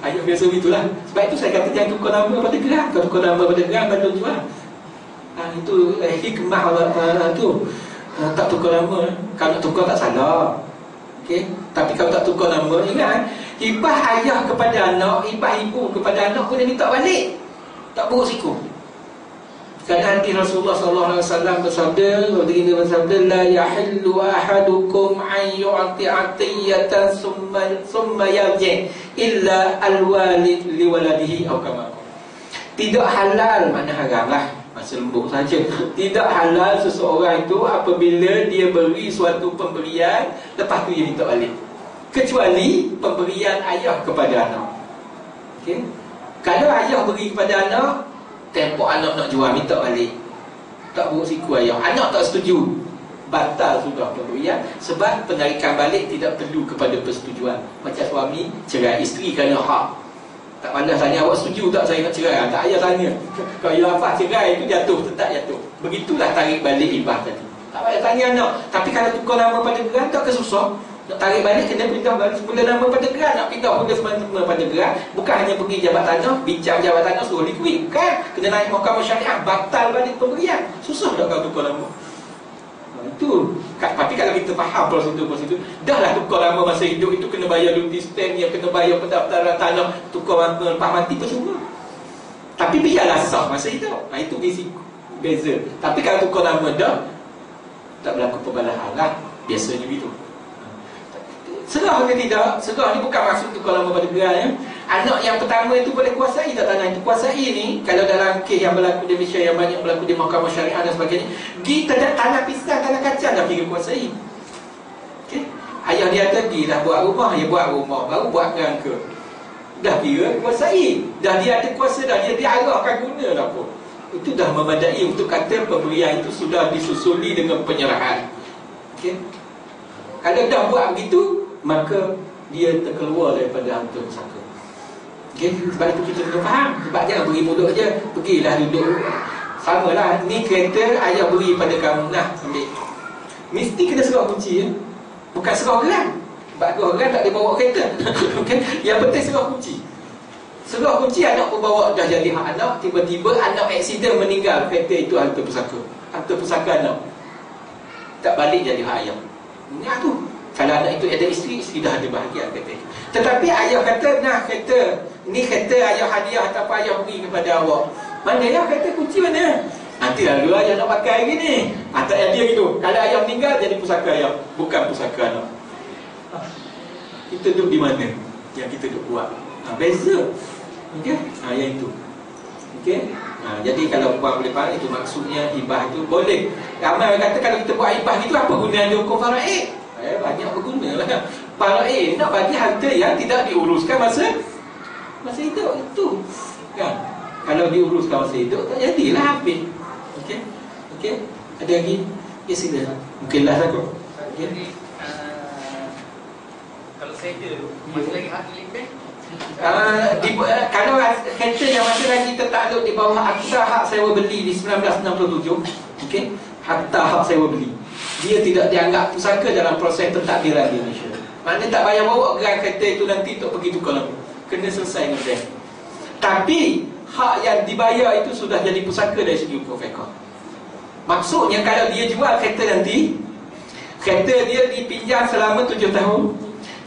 S3: Ayat biasa begitulah. Sebab itu saya kata jangan tukar nama pada geram. Kalau tukar nama pada geram, baru jual. Itu hikmah tu. Tak tukar nama. Kalau tukar tak salah. Okay? Tapi kalau tak tukar nama, ingat hibah ayah kepada anak, hibah ibu kepada anak, kena minta balik. Tak buruk siku. Kerana nanti Rasulullah SAW bersabda, baginda bersabda, la yahillu ahadukum an yu'ti atiyatan summa yarji illa alwalid liwaladihi atau kama. Tidak halal, mana haram lah, masa lembut saja. Tidak halal seseorang itu apabila dia beri suatu pemberian, lepas tu dia minta balik, kecuali pemberian ayah kepada anak. Okay? Kalau ayah beri kepada anak, tempoh anak nak jual, minta balik, tak buruk siku ayah, anak tak setuju, batal sudah pemberian. Sebab penarikan balik tidak perlu kepada persetujuan. Macam suami cerai isteri kerana hak, tak pandai tanya awak setuju tak saya nak cerai, tak payah tanya. Kalau ia apa cerai itu jatuh, tetap jatuh. Begitulah tarik balik hibah tadi, tak payah tanya anak. Tapi kalau tukar nama pada geran, tak kesusah. Nak tarik balik kena pindah balik semula nama pada geran. Nak pindah pula semula pada geran, bukan hanya pergi jabat tanah, bincang jabat tanah suruh liquid, bukan. Kena naik mahkamah syariah, batal balik pemberian. Susah tak kalau tukar nama. Itu. Tapi kalau kita faham prosedur, dahlah tukar nama masa hidup itu kena bayar duty stamp, yang kena bayar pendaftaran tanah, tukar nama lepas mati percuma. Tapi biarlah sah masa hidup. Itu beza. Tapi kalau tukar nama dah, tak berlaku perbalahan lah, biasanya begitu. Serah ke tidak? Serah ni bukan maksud tukar nama pada geran ya. Anak yang pertama itu boleh kuasai tak tanah itu? Kuasai ni, kalau dalam kes yang berlaku di Malaysia, yang banyak berlaku di mahkamah syariah dan sebagainya, kita dah tanah pisang, tanah kacang dah kira kuasai. Okay? Ayah dia pergi dah buat rumah, dia buat rumah, baru buat kerangka, dah kira kuasai. Dah dia ada kuasa dah, dia diarahkan guna dah pun. Itu dah memadai untuk kata pemberian itu sudah disusuli dengan penyerahan. Okay? Kalau dah buat begitu, maka dia terkeluar daripada hantu pusaka. Okay? Sebab itu kita kena faham. Sebab jangan beri mulut je, pergilah duduk. Sama lah, ni kereta ayah beri pada kamu, nah ambil. Mesti kena serah kunci ya? Bukan serah geran. Sebab serah geran tak boleh bawa kereta. Okay? Yang penting serah kunci. Serah kunci, anak pun bawa, dah jadi hak anak. Tiba-tiba anak aksiden meninggal, kereta itu harta pusaka. Harta pusaka anak, tak balik jadi hak ayah. Ingat tu. Kalau anak itu ada isteri, isteri dah ada bahagian kereta itu. Tetapi ayah kata, nah kereta, ni kereta ayah hadiah atau apa ayah beri kepada awak. Mana ya kereta, kunci mana? Nanti lalu ayah nak pakai lagi ni. Tak ada gitu. Kalau ayah meninggal, jadi pusaka ayah, bukan pusaka anak. Kita duduk di mana yang kita duduk buat? Beza. Okey? Yang itu. Okey? Jadi kalau puan boleh faham, itu maksudnya hibah itu boleh. Ramai orang kata kalau kita buat hibah itu, apa gunanya hukum faraid? Banyak berguna lah. Faraid nak bagi harta yang tidak diuruskan masa hidup itu kan. Kalau diuruskan masa hidup, tak jadilah habis. Okey? Okey? Ada lagi? Ya sila. Mungkin last aku.
S6: Jadi kalau saya ada masih lagi hak milik bank,
S3: kalau kereta yang masih lagi tertakluk di bawah akta hak sewa beli di 1967, okey, akta hak sewa beli, dia tidak dianggap pusaka dalam proses pentadbiran di Malaysia. Maknanya tak payah bawa geran kereta itu nanti untuk pergi tukar nama, kena selesai dengan bank. Tapi hak yang dibayar itu sudah jadi pusaka dari segi hukum fiqh. Maksudnya kalau dia jual kereta nanti, kereta dia dipinjam selama 7 tahun,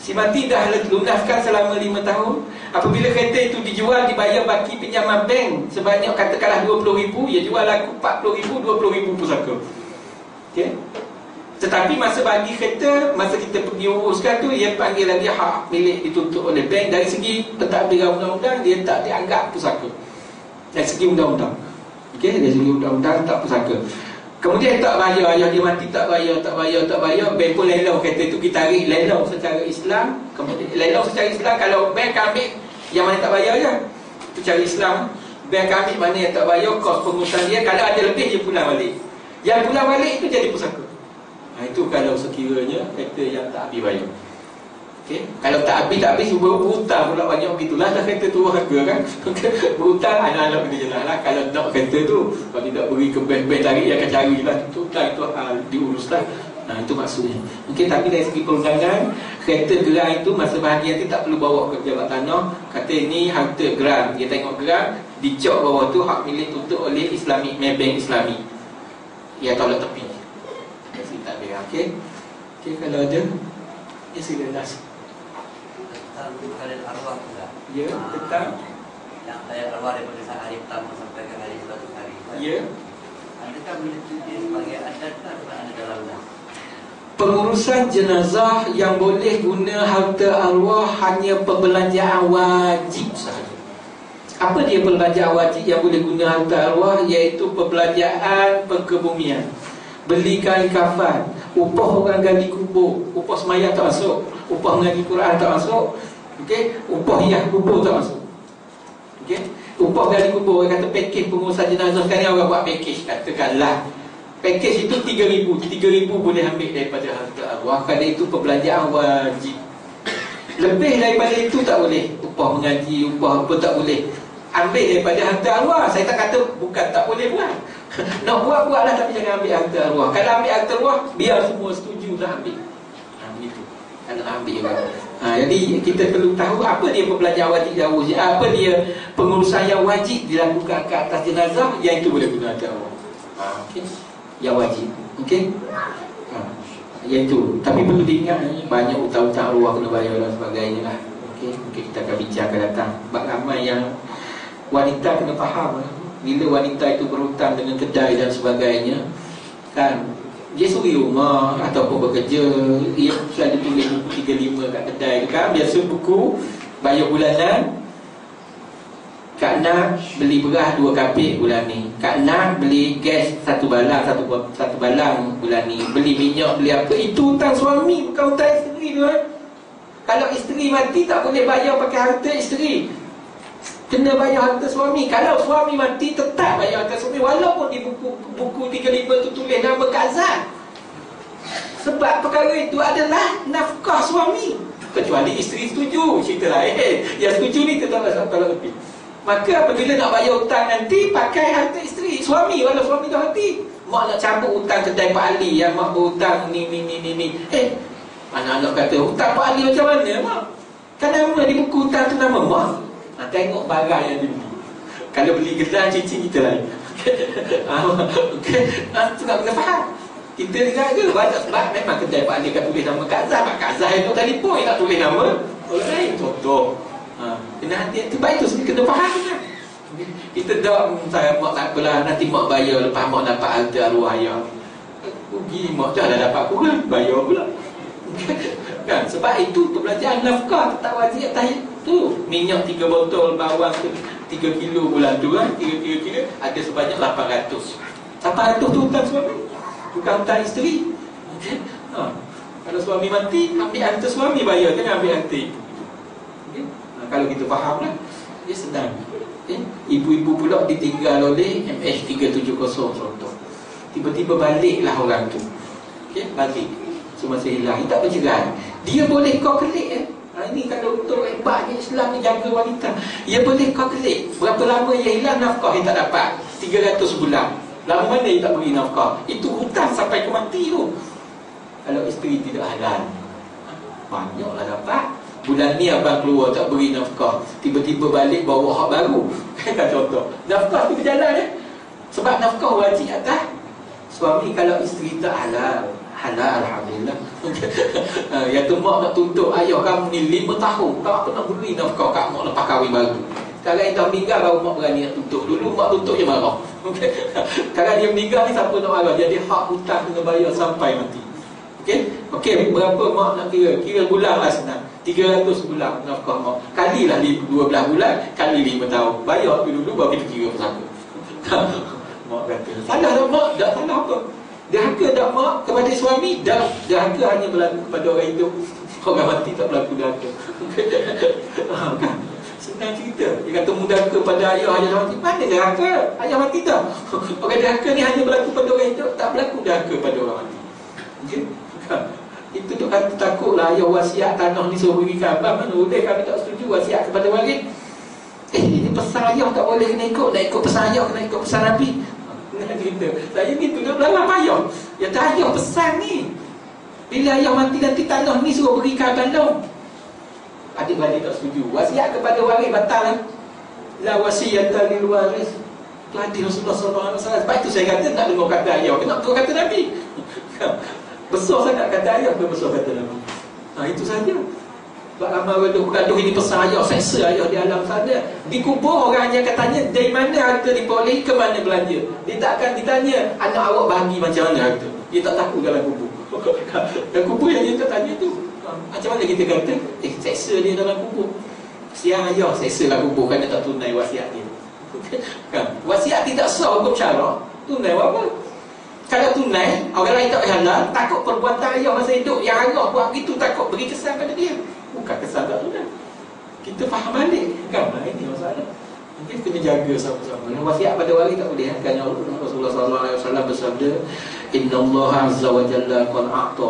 S3: si mati dah lunaskan selama 5 tahun. Apabila kereta itu dijual, dibayar baki pinjaman bank sebanyak katakanlah 20,000, dia jual laku 40,000, 20,000 pusaka. Okey. Tetapi masa bagi kereta, masa kita pergi uruskan tu, dia panggil lagi hak milik dituntut oleh bank. Dari segi pentadbiran undang-undang, dia tak dianggap pusaka dari segi undang-undang. Okey, dari segi undang-undang tak pusaka. Kemudian tak bayar, ayah dia mati tak bayar, bank pun lelang kereta itu, kita tarik lelang secara Islam. Kemudian lelang secara Islam, kalau bank ambil yang mana tak bayar je, itu cara Islam. Bank ambil mana yang tak bayar, kos pengurusan dia, kalau ada lebih dia pulang balik. Yang pulang balik itu jadi pusaka. Itu kalau sekiranya kereta yang tak habis bayar. Okay? Kalau tak habis berhutang pula banyak begitulah, dah kereta tu harga kan. Berhutang, anak-anak kena jelas lah. Kalau nak kereta tu, kalau tidak beri ke bank-bank tarik, dia akan carilah. Itu hal diuruslah. Itu maksudnya. Okay, tapi dari segi perundangan, kereta geran itu masa bahagian itu tak perlu bawa ke pejabat tanah. Kata ini harta geran, dia tengok geran, dicok bawah tu hak milik tutup oleh Islamic Bank Islami. Ya, tolak tepi. Okey. Okey, kalau ada, ya sila das.
S7: Tentang keadaan arwah pula.
S3: Ya, tentang
S7: yang saya arwah daripada hari pertama sampai ke hari 100 hari.
S3: Ya.
S7: adakah boleh dia sebagai adat atau ada dalam undang?
S3: Pengurusan jenazah yang boleh guna harta arwah hanya perbelanjaan wajib sahaja. Apa dia perbelanjaan wajib yang boleh guna harta arwah? Iaitu perbelanjaan perkebumian, beli kain kafan, upah orang gali kubur. Upah semayang tak masuk, upah mengaji Quran tak masuk, okey, upah hias kubur tak masuk, okey, upah gali kubur. Orang kata pakej pengurusan jenazah, sekarang orang buat pakej, katakanlah pakej itu 3,000 boleh ambil daripada harta arwah, kerana itu perbelanjaan wajib. Lebih daripada itu tak boleh. Upah mengaji, upah apa tak boleh ambil daripada harta arwah. Saya tak kata bukan tak boleh buat. Nak buat-buatlah, tapi jangan ambil harta arwah. Kalau ambil harta arwah, biar semua setuju dah ambil. Begitu. Kalau nak ambil kan. Jadi kita perlu tahu apa dia perbelanjaan wajib dan wajib. Apa dia pengurusan yang wajib dilakukan ke atas jenazah, yang itu boleh guna harta arwah. Okey. Yang wajib. Okey. Yang itu. Tapi perlu diingat, banyak hutang-hutang arwah kena bayar dan sebagainya lah. Okey. Mungkin kita akan bincang akan datang. Sebab ramai yang wanita kena faham, bila wanita itu berhutang dengan kedai dan sebagainya, kan, dia suri rumah ataupun bekerja, dia selalu tulis buku 35 kat kedai tu kan. Biasa buku bayar bulanan. Kak Nak beli beras 2 kapik bulan ni, Kak Nak beli gas 1 balang bulan ni, beli minyak, beli apa. Itu hutang suami, bukan hutang isteri tu kan. Kalau isteri mati tak boleh bayar pakai harta isteri, kena bayar harta suami. Kalau suami mati tetap bayar harta suami, walaupun di buku 35 tu tulis nama Kak Zat. Sebab perkara itu adalah nafkah suami. Kecuali isteri setuju, cerita lain. Yang setuju ni tetap tolak lebih. Maka apabila nak bayar hutang nanti, pakai harta isteri. Suami, walau suami dah mati, mak nak cabut hutang kedai Pak Ali yang mak berhutang ni. Anak-anak kata, hutang Pak Ali macam mana mak? Kan nama di buku hutang tu nama mak. Tengok barang yang dia beli. Kalau beli gelang, cincin kita lain. Itu nak kena faham. Kita jaga banyak sebab memang kedai Pak Ali kan tulis nama Kak Zah. Kak Zah yang telefon tak tulis nama orang lain. Contoh. Kena hati-hati. Sebab itu kena faham kan? Kita tak, saya mak tak apalah, nanti mak bayar lepas mak dapat harta arwah ayah. Rugi mak dah dapat kurang, bayar pula. Kan? Sebab itu perbelanjaan nafkah tetap wajib atas tu. Minyak 3 botol, bawang 3 kilo bulan tu kan, 3 kilo ada sebanyak 800. 800 tu hutang suami, bukan hutang isteri. Okay? Kalau suami mati, ambil harta suami bayar, jangan ambil harta ibu. Okay? Kalau kita faham lah, dia senang. Okay? Ibu-ibu pula ditinggal oleh MH370 contoh. Tiba-tiba baliklah orang tu. Okay? Balik semasa hilang, dia tak bercerai. Dia boleh calculate ini kalau untuk hebatnya Islam ni jaga wanita. Dia boleh calculate berapa lama dia hilang, nafkah dia tak dapat 300 bulan. Lama mana dia tak beri nafkah? Itu hutang sampai ke mati tu. Kalau isteri tidak halal, banyaklah dapat. Bulan ni abang keluar tak beri nafkah, tiba-tiba balik bawa hak baru. Kan contoh. Nafkah tu berjalan sebab nafkah wajib atas suami. Kalau isteri tak halal, alhamdulillah. Yang tu mak nak tuntut ayah kamu ni 5 tahun tak pernah beri nafkah kat mak lepas kahwin baru. Kalau dia dah meninggal baru mak berani nak tuntut. Dulu mak tuntut je marah. Kalau dia meninggal ni siapa nak marah? Jadi hak hutang kena bayar sampai mati. Okey, berapa mak nak kira? Kira bulan lah senang. 300 bulan nafkah mak. Kalilah 12 bulan, kali 5 tahun. Bayar tu dulu baru kita kira bersama. Mak kata, salah tak mak? Tak salah apa? Derhaka tak mak kepada suami? Derhaka hanya berlaku kepada orang hidup. Orang mati tak berlaku derhaka. Kan? Senang cerita. Dia kata mudahka pada ayah mati. Mana derhaka? Ayah mati tak? Orang derhaka ni hanya berlaku pada orang hidup, tak berlaku derhaka pada orang mati. Okay? Itu tu kata takutlah ayah wasiat tanah ni suruh berikan abang. Mana boleh, kami tak setuju wasiat kepada waris. Ini pesan ayah tak boleh kena ikut. Nak ikut pesan ayah, kena ikut pesan Nabi. Cerita saya ni tu dalam payah. Ya tak ayah pesan ni. Bila ayah mati nanti tanah ni suruh berikan abang. Adik-beradik tak setuju. Wasiat kepada waris batal. La wasiyata lil waris. Tu hadis Rasulullah SAW. Sebab itu saya kata nak dengar kata ayah, kena dengar kata Nabi. Besar sangat kata ayah, bukan besar kata Nabi. Itu saja. Sebab ramai orang duk bergaduh ini pesan ayah, seksa ayah di alam sana. Dikubur orang hanya akan tanya dari mana harta diperolehi, ke mana belanja. Dia tak akan ditanya anak awak bahagi macam mana harta. Dia tak takut dalam kubur. Dalam kubur yang dia tak tanya tu. Macam mana kita kata seksa dia dalam kubur. Siang ayah seksa dalam kubur kerana tak tunai wasiat dia. Kan? Wasiat tidak sah hukum syarak. Tunai apa? Kalau tunai, orang lain tak halal, takut perbuatan ayah masa hidup yang ayah buat begitu, takut beri kesan pada dia. Bukan kesan tak tunai. Kita faham balik. Kan? Ini masalah. Mungkin kena jaga sama-sama. Wasiat pada waris tak boleh. Kan Rasulullah SAW bersabda, Inna Allah Azza wa Jalla qad a'ta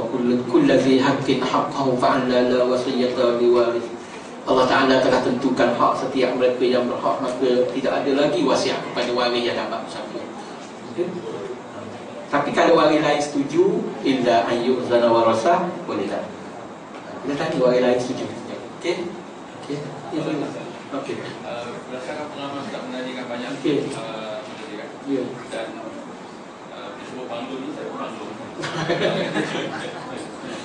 S3: kulla dhi haqqin haqqahu fa'alla la wasiyata li waris. Allah Ta'ala telah tentukan hak setiap mereka yang berhak, maka tidak ada lagi wasiat kepada waris yang dapat bersabda. Okay? Tapi kalau waris lain setuju, illa an yu'zana warasah, boleh tak? Kita tanya waris lain setuju. Okey? Okey. Okey.
S1: Berdasarkan pengalaman Ustaz menanyakan banyak pendidikan.
S3: Ya.
S1: Dan disebut banglo ni, saya pun banglo.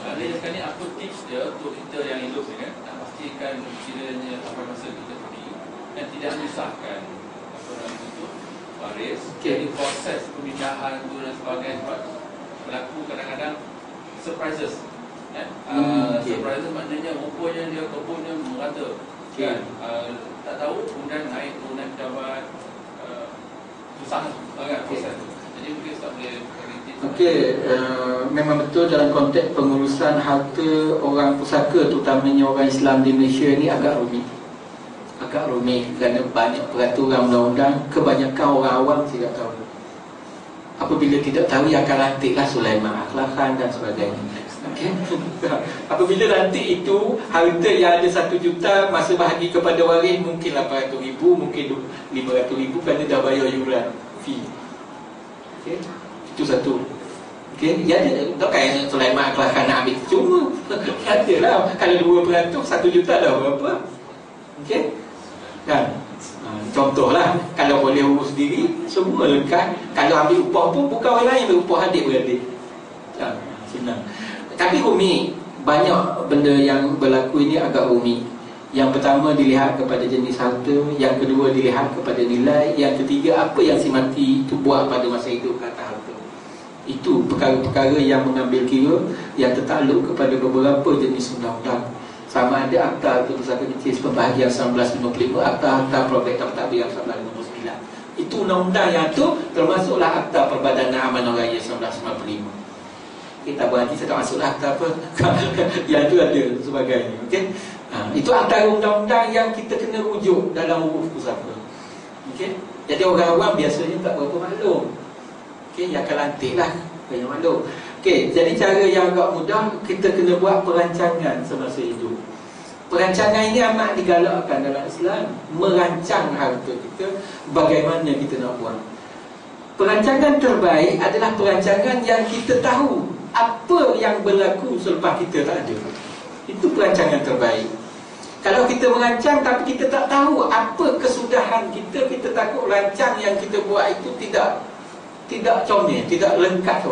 S1: Jadi sekarang ni aku tips dia untuk kita yang hidup ni kan, nak pastikan sekiranya apa masa kita pergi dan tidak menyusahkan apa nama itu waris. Jadi proses pemindahan tu dan sebagainya, sebab berlaku kadang-kadang surprises kan? Surprises maknanya rupanya dia kebunnya merata kan? Tak tahu, kemudian naik turunan pejabat, susah kan proses tu. Jadi mungkin tak boleh.
S3: Okey, memang betul dalam konteks pengurusan harta orang pusaka, terutamanya orang Islam di Malaysia ni agak rumit. Agak rumit kerana banyak peraturan undang-undang, kebanyakan orang awam tidak tahu. Apabila tidak tahu, ia akan lantiklah Sulaiman Akhlakhan dan sebagainya. Okay. Apabila lantik itu, harta yang ada 1 juta masa bahagi kepada waris mungkin 800,000, mungkin 500,000 kerana dah bayar yuran fee. Okay. Itu satu. Okay. Ya, takkan Sulaiman Akhlakhan nak ambil cuma. Adalah kalau 2%, 1 juta dah berapa? Okey. Kan? Contohlah, kalau boleh urus diri, semua lekat. Kalau ambil upah pun bukan orang lain, ambil upah adik-beradik. Kan? Senang. Tapi rumit. Banyak benda yang berlaku ini agak rumit. Yang pertama dilihat kepada jenis harta, yang kedua dilihat kepada nilai, yang ketiga apa yang si mati itu buat pada masa hidup ke atas harta. Itu perkara-perkara yang mengambil kira, yang tertakluk kepada beberapa jenis undang-undang. Sama ada Akta Pusaka Kecil Pembahagian 1955, Akta Probek Pentadbiran 1959. Itu undang-undang yang tu termasuklah Akta Perbadanan Amanah Raya 1995. Kita berhenti, saya tak masuklah akta apa yang itu ada sebagainya. Okay? Itu antara undang-undang yang kita kena rujuk dalam uruf pusaka. Okay? Jadi orang awam biasanya tak berapa maklum. Okay? Yang akan lantik lah yang maklum. Okay? Jadi cara yang agak mudah, kita kena buat perancangan semasa hidup. Perancangan ini amat digalakkan dalam Islam. Merancang harta kita, bagaimana kita nak buat. Perancangan terbaik adalah perancangan yang kita tahu apa yang berlaku selepas kita tak ada. Itu perancangan terbaik. Kalau kita merancang tapi kita tak tahu apa kesudahan kita, kita takut rancang yang kita buat itu tidak comel, tidak lengkap.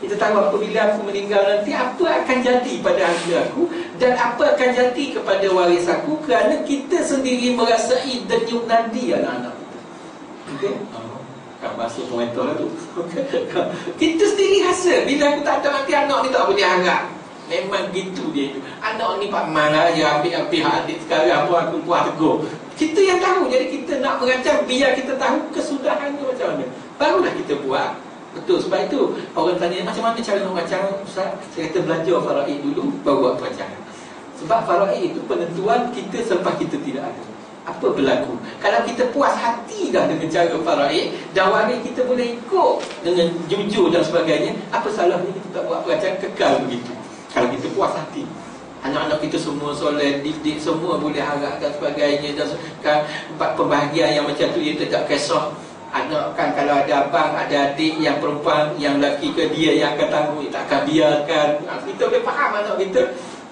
S3: Kita tahu apabila aku meninggal nanti, apa akan jadi pada harta aku dan apa akan jadi kepada waris aku, kerana kita sendiri merasai denyut nadi anak-anak kita. Okey? Kan masuk komentar lah tu. Kita sendiri rasa bila aku tak ada nanti anak ni tak boleh harap. Memang gitu dia. Anak ni Pak Man lah, dia ambil pihak adik sekarang apa aku puas tegur. Kita yang tahu. Jadi kita nak merancang biar kita tahu kesudahan tu macam mana. Barulah kita buat. Betul, sebab itu orang tanya macam mana cara nak merancang. Ustaz, saya kata belajar faraid dulu baru buat perancangan. Sebab faraid itu penentuan kita selepas kita tidak ada. Apa berlaku? Kalau kita puas hati dah dengan cara faraid dan waris kita boleh ikut dengan jujur dan sebagainya, apa salahnya kita tak buat perancangan kekal begitu? Kalau kita puas hati, anak-anak kita semua soleh, didik semua boleh harap dan sebagainya, dan kan pembahagian yang macam tu dia tak kisah. Anak kan kalau ada abang, ada adik yang perempuan, yang lelaki ke dia yang akan tanggung, tak akan biarkan. Kita boleh faham anak kita,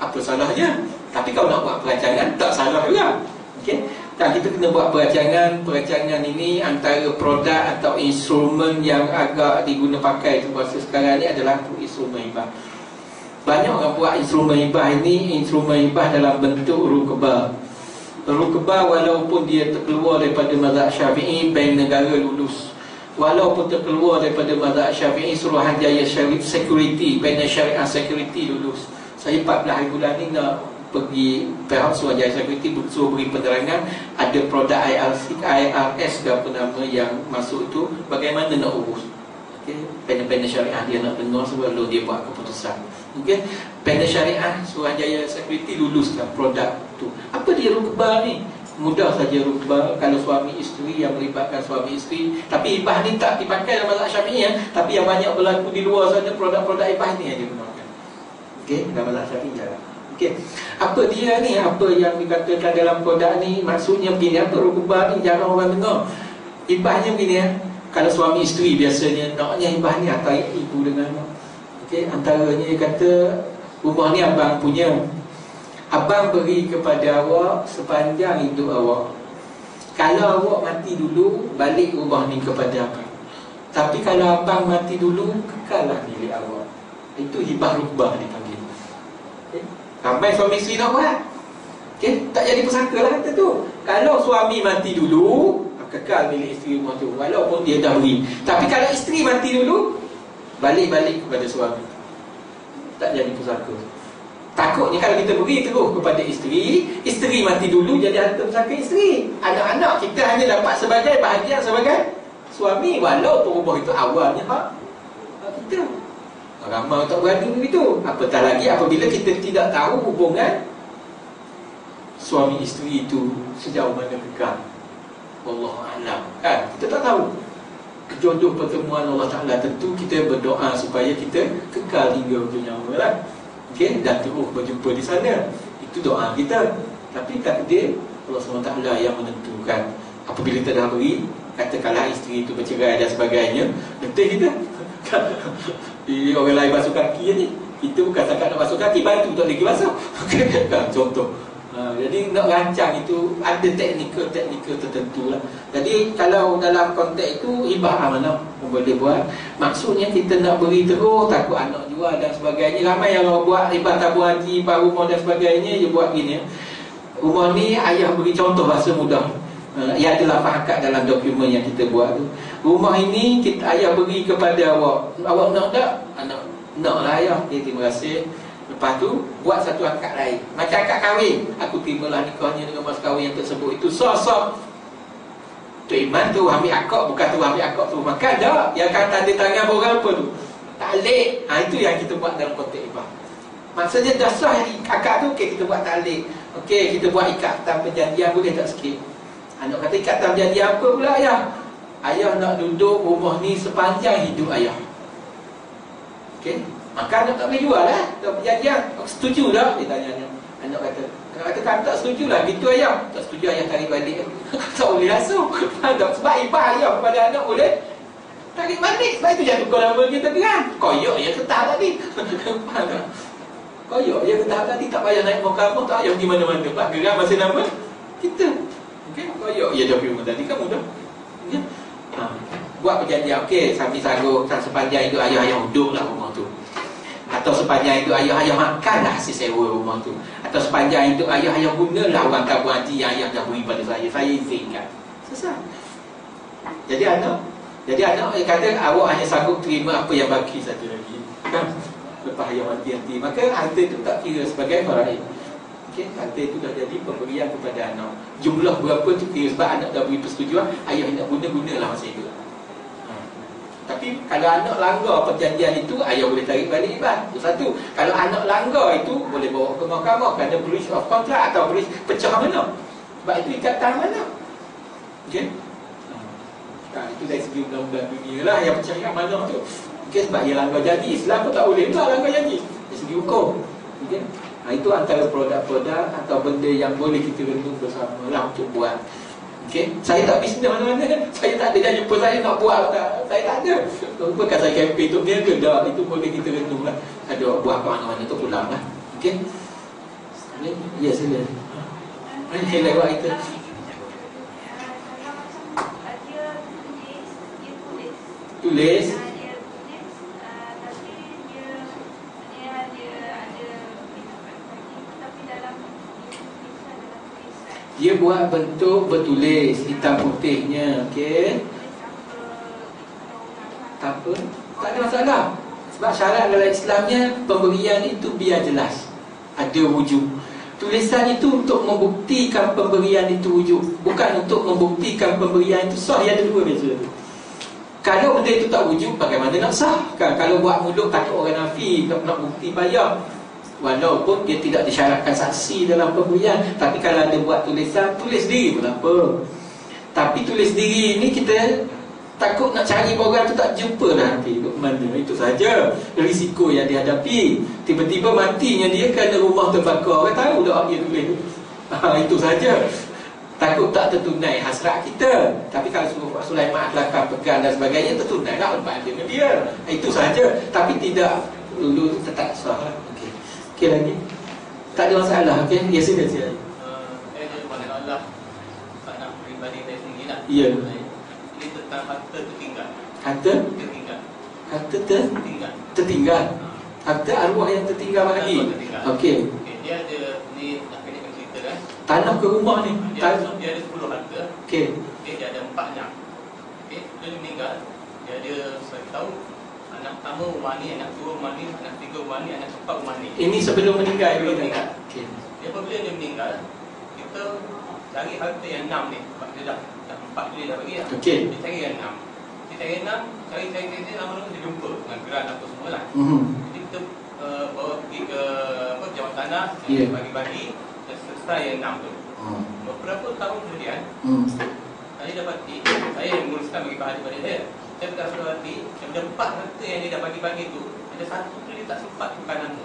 S3: apa salahnya? Tapi kalau nak buat perancangan, tak salah juga. Okay? Dan kita kena buat perancangan. Perancangan ini antara produk atau instrumen yang agak diguna pakai tu bahasa sekarang ni adalah instrumen hibah. Banyak orang buat instrumen hibah ini, instrumen hibah dalam bentuk rukbah. Rukbah walaupun dia terkeluar daripada mazhab Syafi'i, Bank Negara lulus. Walaupun terkeluar daripada mazhab Syafi'i, Suruhanjaya Security, Bank Syariah Security lulus. Saya 14 hari bulan ni nak pergi pihak Suruhanjaya Security suruh beri penerangan ada produk IRS ke apa nama yang masuk tu, bagaimana nak urus. Okay. Panel syariah dia nak dengar sebelum dia buat keputusan. Okay. Panel syariah Suruhanjaya Security luluskan produk tu. Apa dia rukbah ni? Mudah saja rukbah kalau suami isteri, yang melibatkan suami isteri. Tapi hibah ni tak dipakai dalam mazhab Syafi'i ya. Tapi yang banyak berlaku di luar sana, produk-produk hibah ni yang digunakan. Okey, dalam mazhab Syafi'i jarang. Okey. Apa dia ni? Apa yang dikatakan dalam produk ni? Maksudnya begini, apa rukbah ni? Jarang orang dengar. Hibahnya begini ya. Kalau suami isteri biasanya naknya hibah ni antara ibu dengan anak. Okey, antaranya dia kata rumah ni abang punya. Abang beri kepada awak sepanjang hidup awak. Kalau awak mati dulu, balik rumah ni kepada abang. Tapi kalau abang mati dulu, kekallah milik awak. Itu hibah rukbah dipanggil. Okay. Ramai suami isteri nak buat. Okay. Tak jadi persangka lah kata tu. Kalau suami mati dulu, kekal milik isteri rumah tu, walaupun dia dah beri. Tapi kalau isteri mati dulu, balik-balik kepada suami. Tak jadi pusaka. Takutnya kalau kita beri terus kepada isteri, isteri mati dulu jadi harta pusaka isteri. Anak-anak kita hanya dapat sebagai bahagian sebagai suami, walaupun rumah itu awalnya hak kita. Ramai tak berani begitu. Apatah lagi apabila kita tidak tahu hubungan suami isteri itu sejauh mana kekal. Wallahu a'lam. Kan? Kita tak tahu. Jodoh pertemuan Allah Ta'ala, tentu kita berdoa supaya kita kekal hingga ujung nyawa lah. Okay? Dan terus berjumpa di sana. Itu doa kita. Tapi takdir Allah SWT yang menentukan. Apabila kita dah beri, katakanlah isteri itu bercerai dan sebagainya, betul kita. Orang lain basuh kaki ni, kita bukan setakat nak basuh kaki, batu tak lagi basuh. Contoh. Jadi nak rancang itu ada teknikal tertentu lah. Jadi kalau dalam konteks itu hibah mana boleh buat. Maksudnya kita nak beri terus, takut anak jual dan sebagainya. Ramai yang buat hibah tabung haji, hibah rumah dan sebagainya. Dia buat gini. Rumah ni ayah beri contoh bahasa mudah. Ia adalah fahakat dalam dokumen yang kita buat tu. Rumah ini ayah beri kepada awak. Awak nak tak? Anak nak lah ayah. Okay, terima kasih. Lepas tu buat satu akad lain, macam akad kahwin. Aku terimalah nikahnya dengan mas kahwin yang tersebut. Itu sah-sah. Tu iman tu ambil akad, bukan tu ambil akad tu makan dah. Yang akan tanda tangan orang apa tu? Taklik. Itu yang kita buat dalam konteks hibah. Maksudnya dah sah akad tu, okey kita buat taklik. Okey kita buat ikatan perjanjian, boleh tak sikit? Anak kata ikatan perjanjian apa pula ayah? Ayah nak duduk rumah ni sepanjang hidup ayah. Okey. Maka anak tak boleh jual lah. Tak perjanjian. Setuju tak? Dia tanya. Anak kata kan tak setuju lah. Gitu ayah. Tak setuju ayah tarik balik. Tak boleh langsung. Sebab hibah ayah kepada anak boleh tarik balik. Sebab itu jangan tukar nama kita kan. Koyok ya ketah tadi. Koyok ya ketah tadi. Tak payah naik mahkamah. Tak payah pergi mana-mana. Pak geram masih nama kita. Okay. Koyok ya dokumen tadi kan mudah. Ya. Buat perjanjian. Okey sambil sanggup sepanjang itu ayah duduk lah rumah tu. Atau sepanjang itu ayah makanlah hasil sewa rumah tu. Atau sepanjang itu ayah gunalah wang tabung haji yang ayah dah beri pada saya. Saya izinkan. Selesai. Jadi anak kata awak hanya sanggup terima apa yang baki saja lagi. Kan? Lepas ayah mati. Maka harta itu tak kira sebagai faraid. Okey, harta itu dah jadi pemberian kepada anak. Jumlah berapa tu kira sebab anak dah beri persetujuan, ayah nak gunalah masa itu. Tapi kalau anak langgar perjanjian itu, ayah boleh tarik balik hibah. Itu satu. Kalau anak langgar itu, boleh bawa ke mahkamah kerana breach of contract atau breach pecah mana. Sebab itu ikatan mana. Okey. Itu dari segi undang-undang dunia lah yang pecah ikat mana tu. Okey, sebab ia langgar janji. Islam pun tak boleh pula langgar janji. Dari segi hukum. Okey. Itu antara produk-produk atau benda yang boleh kita renung bersama lah untuk buat. Okay. Saya tak bisnes mana-mana. Saya tak ada janji jumpa saya nak buat tak. Saya tak ada. Bukan saya kempen tu dia ke dah. Itu boleh kita renung lah. Ada buat ke mana-mana tu pulang lah. Okay. Ya sila. Sila buat kita. Tulis. Dia buat bentuk bertulis hitam putihnya. Okey, tak apa, tak ada masalah. Sebab syarat dalam Islamnya pemberian itu biar jelas, ada wujud. Tulisan itu untuk membuktikan pemberian itu wujud, bukan untuk membuktikan pemberian itu sah. Yang ada dua beza tu. Kalau benda itu tak wujud, bagaimana nak sahkan? Kalau buat mulut takut orang nafi, nak bukti bayar, walaupun dia tidak disyaratkan saksi dalam pemberian. Tapi kalau ada buat tulisan, tulis sendiri pun apa. Tapi tulis sendiri ni kita takut nak cari orang tu tak jumpa dah nanti duduk mana. Itu saja risiko yang dihadapi. Tiba-tiba matinya dia kerana rumah terbakar, orang tahu dah dia tulis. Itu saja. Takut tak tertunai hasrat kita. Tapi kalau suruh Pak Sulaiman belakang pegang dan sebagainya, tertunai lah lepas dia dengan dia. Itu saja. Tapi tidak dulu tetap sah. Okey. Okey lagi. Tak ada masalah. Okey. Ya, sila.
S6: Saya ada masalah tak nak peribadi saya sendiri lah.
S3: Ya.
S6: Ini tentang harta tertinggal.
S3: Harta tertinggal. Harta arwah yang tertinggal lagi. Okey.
S6: Dia ada ni nak pendekkan cerita kan.
S3: Tanah ke rumah ni.
S6: Dia ada 10 harta.
S3: Okey.
S6: Dia ada 4 anak. Okey, dia meninggal. Dia ada, saya tahu, anak pertama rumah ni, anak kedua rumah ni, anak ketiga rumah ni, anak keempat rumah ni.
S3: Ini sebelum meninggal.
S6: Sebelum meninggal.
S3: Okey.
S6: Dia apabila dia meninggal, kita cari harta yang 6 ni. Sebab dia dah 4 dia dah bagi lah.
S3: Okey.
S6: Dia cari yang 6. Dia cari yang 6, cari lama-lama dia jumpa dengan geran apa semua lah. Jadi kita bawa pergi ke jawab tanah, bagi-bagi, dan selesai yang 6 tu. Beberapa tahun kemudian, saya dapati, saya yang menguruskan bagi bahan daripada dia. Saya berkata dapati, daripada 4 harta yang dia dah bagi-bagi tu, ada satu tu dia tak sempat tukar nama.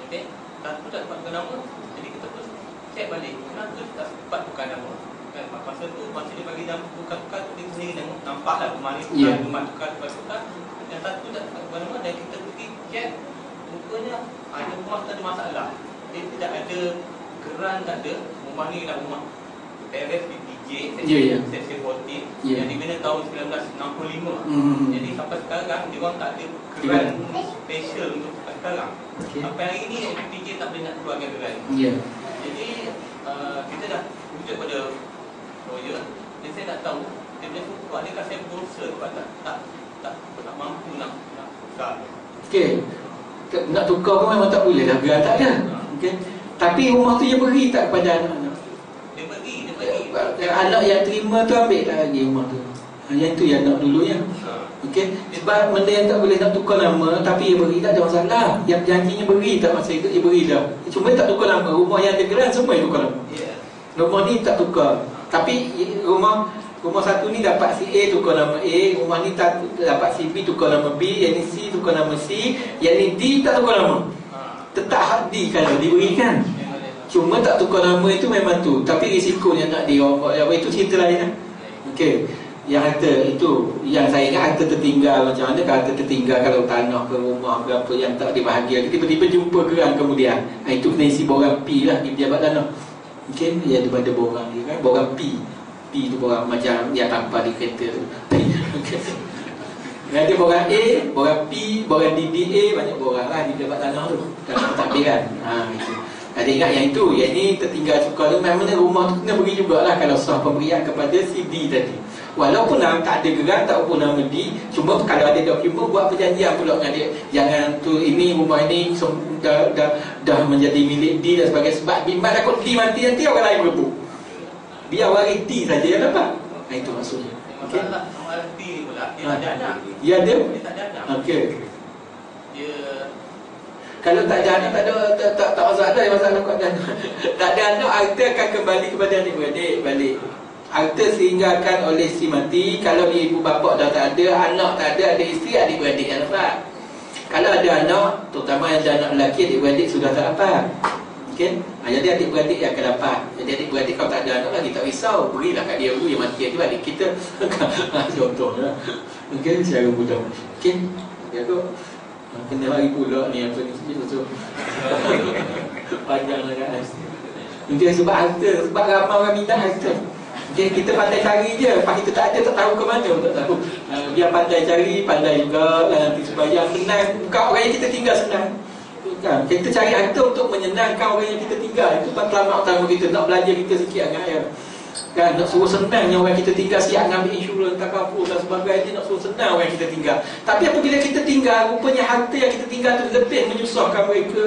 S6: Okey, satu tak sempat tukar nama. Jadi kita pun cek balik, kenapa dia tak sempat tukar nama? Kan masa tu, masa dia bagi nama tukar-tukar tu, dia sendiri nampaklah rumah ni tukar, rumah tukar. Yang satu tak sempat tukar nama, dan kita pergi cek, rupanya ada rumah tak ada masalah. Dia tidak ada geran, tak ada. Rumah ni adalah rumah teres PPJ Seksyen 14 yang dibina tahun 1965. Jadi sampai sekarang dia orang tak ada geran special untuk sekarang. Sampai hari ni PPJ tak boleh nak keluarkan geran. Jadi kita dah rujuk pada lawyer. Dan saya nak tahu dia punya suku, adakah saya berdosa sebab tak mampu nak tukar.
S3: Okey. Nak tukar pun memang tak boleh lah, geran tak ada. Okey. Tapi rumah tu dia beri tak kepada anak-anak?
S6: Dia bagi.
S3: Anak yang terima tu ambil tak lagi rumah tu. Yang tu yang nak dulunya. Okey. Sebab benda yang tak boleh nak tukar nama, tapi dia beri tak ada masalah. Yang janjinya beri tak masa itu dia beri dah. Cuma tak tukar nama. Rumah yang ada geran semua dia tukar nama. Rumah ni tak tukar. Tapi rumah satu ni dapat si A tukar nama A, rumah ni tak dapat si B tukar nama B, yang ni C tukar nama C, yang ni D tak tukar nama. Tetap hak D kalau diberikan. Cuma tak tukar nama itu memang tu. Tapi risikonya nak dirokok apa itu cerita lain lah. Okey. Yang harta itu, yang saya ingat harta tertinggal macam mana. Harta tertinggal kalau tanah ke rumah ke apa yang tak dibahagiakan, tiba-tiba jumpa geran kemudian. Itu kena isi borang P lah di pejabat tanah. Okey, dia ada pada borang dia kan, borang P. P tu borang macam yang tanpa di kereta tu. Okey. Ada borang A, borang P, borang DDA, banyak borang lah di pejabat tanah tu. Dalam takbiran. Itu. Ada ingat yang itu. Yang ni tertinggal tukar tu, memang rumah tu kena beri jugalah kalau sah pemberian kepada si D tadi. Walaupun tak ada geran, tak pun nama D, cuma kalau ada dokumen buat perjanjian pula dengan dia. Jangan tu ini rumah ini dah menjadi milik D dan sebagainya. Sebab bimbang takut D mati nanti orang lain berebut. Biar waris D saja yang dapat. Itu maksudnya. Okey.
S6: Masalah D ni pula, dia ada anak.
S3: Dia ada?
S6: Dia tak ada anak.
S3: Okey.
S6: Dia
S3: kalau tak ada anak, tak masalah. Masalah kau ada anak. Tak ada anak, harta akan kembali kepada adik-beradik balik. Harta sehinggakan oleh si mati. Kalau ibu bapa dah tak ada, anak tak ada, ada isteri, adik-beradik yang dapat. Kalau ada anak, terutama yang ada anak lelaki, adik-beradik sudah tak dapat. Okey? Jadi adik-beradik yang akan dapat. Jadi adik-beradik kalau tak ada anak lagi, tak risau. Berilah kat dia dulu yang mati adik-beradik kita. Contohnya. Okey, secara mudah. Okey? Dia tu kena lagi pula ni apa ni betul. Panjang kan. Mungkin sebab harta, sebab ramai orang minta harta. Okay, kita pandai cari je. Lepas kita tak ada, tak tahu ke mana, tak tahu. Biar pandai cari, pandai juga. Nanti sembahyang senang. Buka orang yang kita tinggal senang. Kan? Kita cari harta untuk menyenangkan orang yang kita tinggal. Itu matlamat utama kita. Nak belajar kita sikit agak ya. Kan? Nak suruh senangnya orang kita tinggal, siap ambil insurans, takaful dan sebagainya. Nak suruh senang orang yang kita tinggal. Tapi apabila kita tinggal, rupanya harta yang kita tinggal itu lebih menyusahkan mereka.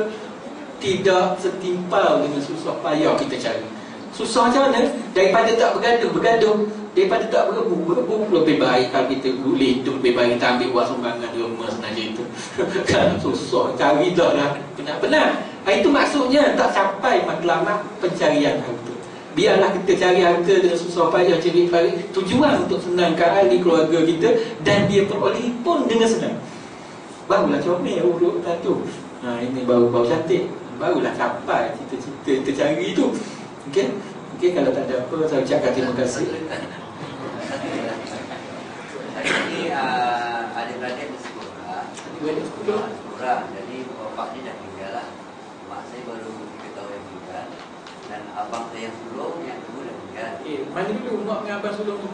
S3: Tidak setimpal dengan susah payah kita cari. Susah macam mana? Daripada tak bergaduh. Daripada tak berebut lebih baik kalau kita boleh hidup, lebih baik kita ambil buat sumbangan di rumah saja itu. Kan susah, cari dah lah. Benar-benar. Itu maksudnya tak sampai matlamat pencarian harta. Biarlah kita cari harta dengan susah payah, cari tujuan untuk senangkan ahli keluarga kita, dan dia peroleh pun dengan senang. Barulah comel urut tu. Ini baru cantik. Barulah sampai cita-cita kita cari tu. Okey? Okey, kalau tak ada apa, saya ucapkan terima kasih.
S7: Hari ini adik-beradik bersekolah. Jadi bapak ni dah tinggal lah. Mak saya baru 3 tahun yang tinggal. Dan abang saya yang sulung, yang dulu dah tinggal.
S3: Mana dulu mak dengan abang sulung tu?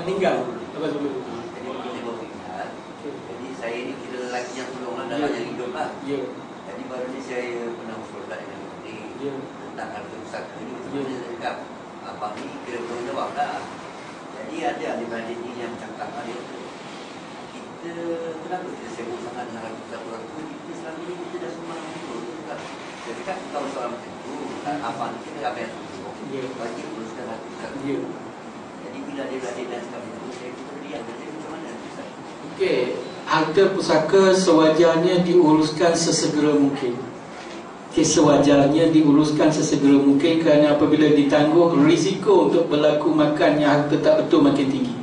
S3: Meninggal. Abang sulung.
S7: Jadi kita baru tinggal. Jadi saya ni kira lelaki yang sulung lah, dalam yang hidup lah. Jadi baru ni saya pernah bersolat dengan menteri tentang harta pusaka ni. Saya cakap, abang ni kira bertanggungjawab lah. Jadi ada adik-beradik ni yang cakap, kita kenapa kita sibuk sangat dengan harta pusaka tu? Kita selama ni kita dah sembang itu. Saya cakap, kalau soal macam tu, abang ni kita apa yang sibuk? Wajib uruskan harta pusaka. Jadi bila adik-beradik dan cakap itu, saya kata dia macam mana?
S3: Okey, harta pusaka sewajarnya diuruskan sesegera mungkin. Sewajarnya diuruskan sesegera mungkin, kerana apabila ditangguh, risiko untuk berlaku makannya harta tak betul makin tinggi.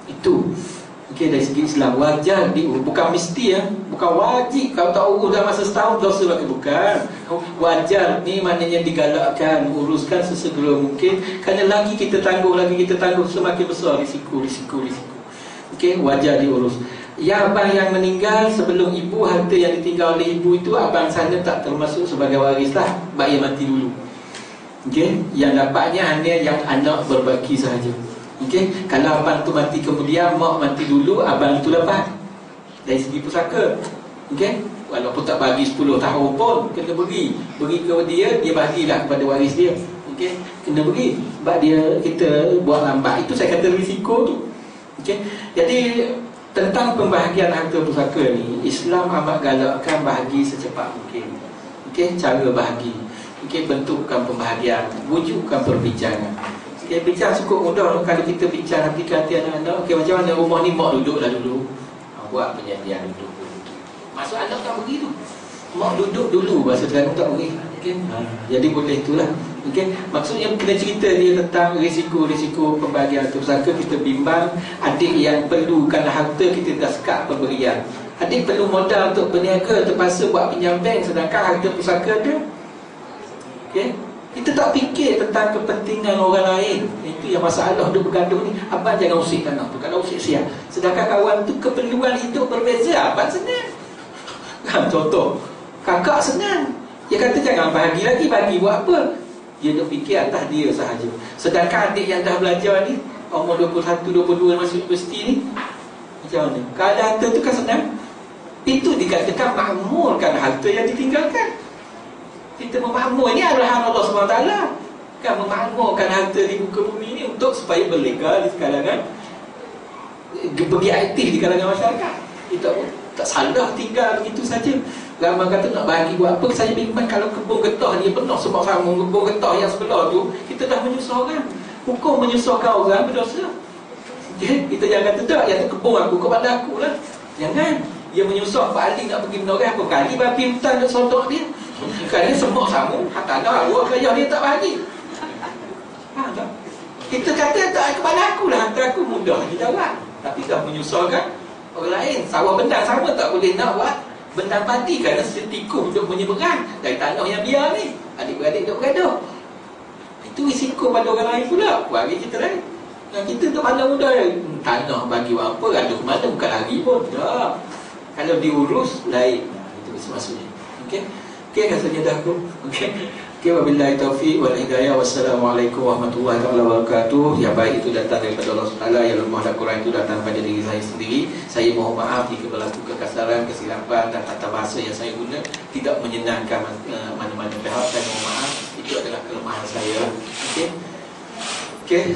S3: Itu okey, dari segi Islam wajar diurus, bukan mesti ya, bukan wajib. Kalau tak urus dalam masa setahun dosa lagi, bukan. Wajar ni maknanya digalakkan uruskan sesegera mungkin, kerana lagi kita tangguh semakin besar risiko. Okey, wajar diurus. Ya, abang yang meninggal sebelum ibu, harta yang ditinggal oleh ibu itu, abang sana tak termasuk sebagai waris lah, baik mati dulu. Okey, yang dapatnya hanya yang anak berbaki sahaja. Okey, kalau abang tu mati kemudian, mak mati dulu, abang itu dapat dari segi pusaka. Okey, walaupun tak bagi 10 tahun pun kena beri ke dia bagilah kepada waris dia. Okey, kena beri sebab kita buat lambat. Itu saya kata risiko tu. Okey, jadi tentang pembahagian harta pusaka ni, Islam amat galakkan bahagi secepat mungkin. Okey, cara bahagi. Okey, bentukkan pembahagian, wujudkan perbincangan. Okey, bincang cukup mudah kalau kita bincang hati-hati anak-anak. Okey, macam mana rumah ni mak duduklah dulu. Buat perjanjian duduk. Masuk anak tak beri tu. Mak duduk dulu, bahasa Terengganu tak beri. Okey. Jadi boleh itulah. Okey, maksudnya kena cerita dia tentang risiko-risiko pembahagian harta pusaka. Kita bimbang adik yang perlukan harta, kita dah sekat pemberian. Adik perlu modal untuk berniaga, terpaksa buat pinjam bank, sedangkan harta pusaka ada. Okey, kita tak fikir tentang kepentingan orang lain. Itu yang masalah duk bergaduh ni. Abang jangan usik tanah tu, kalau usik siap. Sedangkan kawan tu keperluan hidup berbeza, abang senang. Kan contoh, kakak senang, dia kata jangan bagi lagi, bagi buat apa? Dia duk fikir atas dia sahaja. Sedangkan adik yang dah belajar ni, umur 21, 22 masuk universiti ni, macam mana? Kalau harta tu kan senang. Itu dikatakan makmurkan harta yang ditinggalkan. Kita memakmur, ini adalah Allah SWT kan, memakmurkan harta di muka bumi ni untuk supaya berlegal di kalangan, bagi aktif di kalangan masyarakat. Kita tak salah tinggal begitu saja. Ramai kata nak bagi buat apa? Saya bimbang kalau kebun getah dia penuh sebab sama kebun getah yang sebelah tu, kita dah menyusahkan. Hukum menyusahkan orang berdosa. Okay? Kita jangan kata tak, yang tu kebun aku, kepada aku lah. Jangan. Dia menyusah Pak Ali nak pergi menoreh apa kali babi hutan nak sodok dia. Kerana semua sama, tanah luar kerajaan dia tak bagi. Tak? Kita kata tak kepada aku lah, hantar aku mudah dijawab. Tapi dah menyusahkan orang lain. Sawah bendang sama tak boleh nak buat bendang padi kerana setikuh duduk menyeberang dari tanah yang biar ni. Adik-beradik duduk bergaduh. Itu risiko pada orang lain pula. Bagi kita lain. Yang kita tu mana mudah tanah bagi apa, gaduh mana bukan lagi pun. Tak. Kalau diurus lain. Itu maksudnya. Okey. Okey, rasanya dah aku. Okey. Okay, wabillahi taufiq wal hidayah. Wassalamualaikum warahmatullahi wabarakatuh. Yang baik itu datang daripada Allah SWT, yang lemah dan kurang itu datang daripada diri saya sendiri. Saya mohon maaf jika berlaku kekasaran, kesilapan dan tata bahasa yang saya guna tidak menyenangkan mana-mana pihak. Saya mohon maaf, itu adalah kelemahan saya. Okey.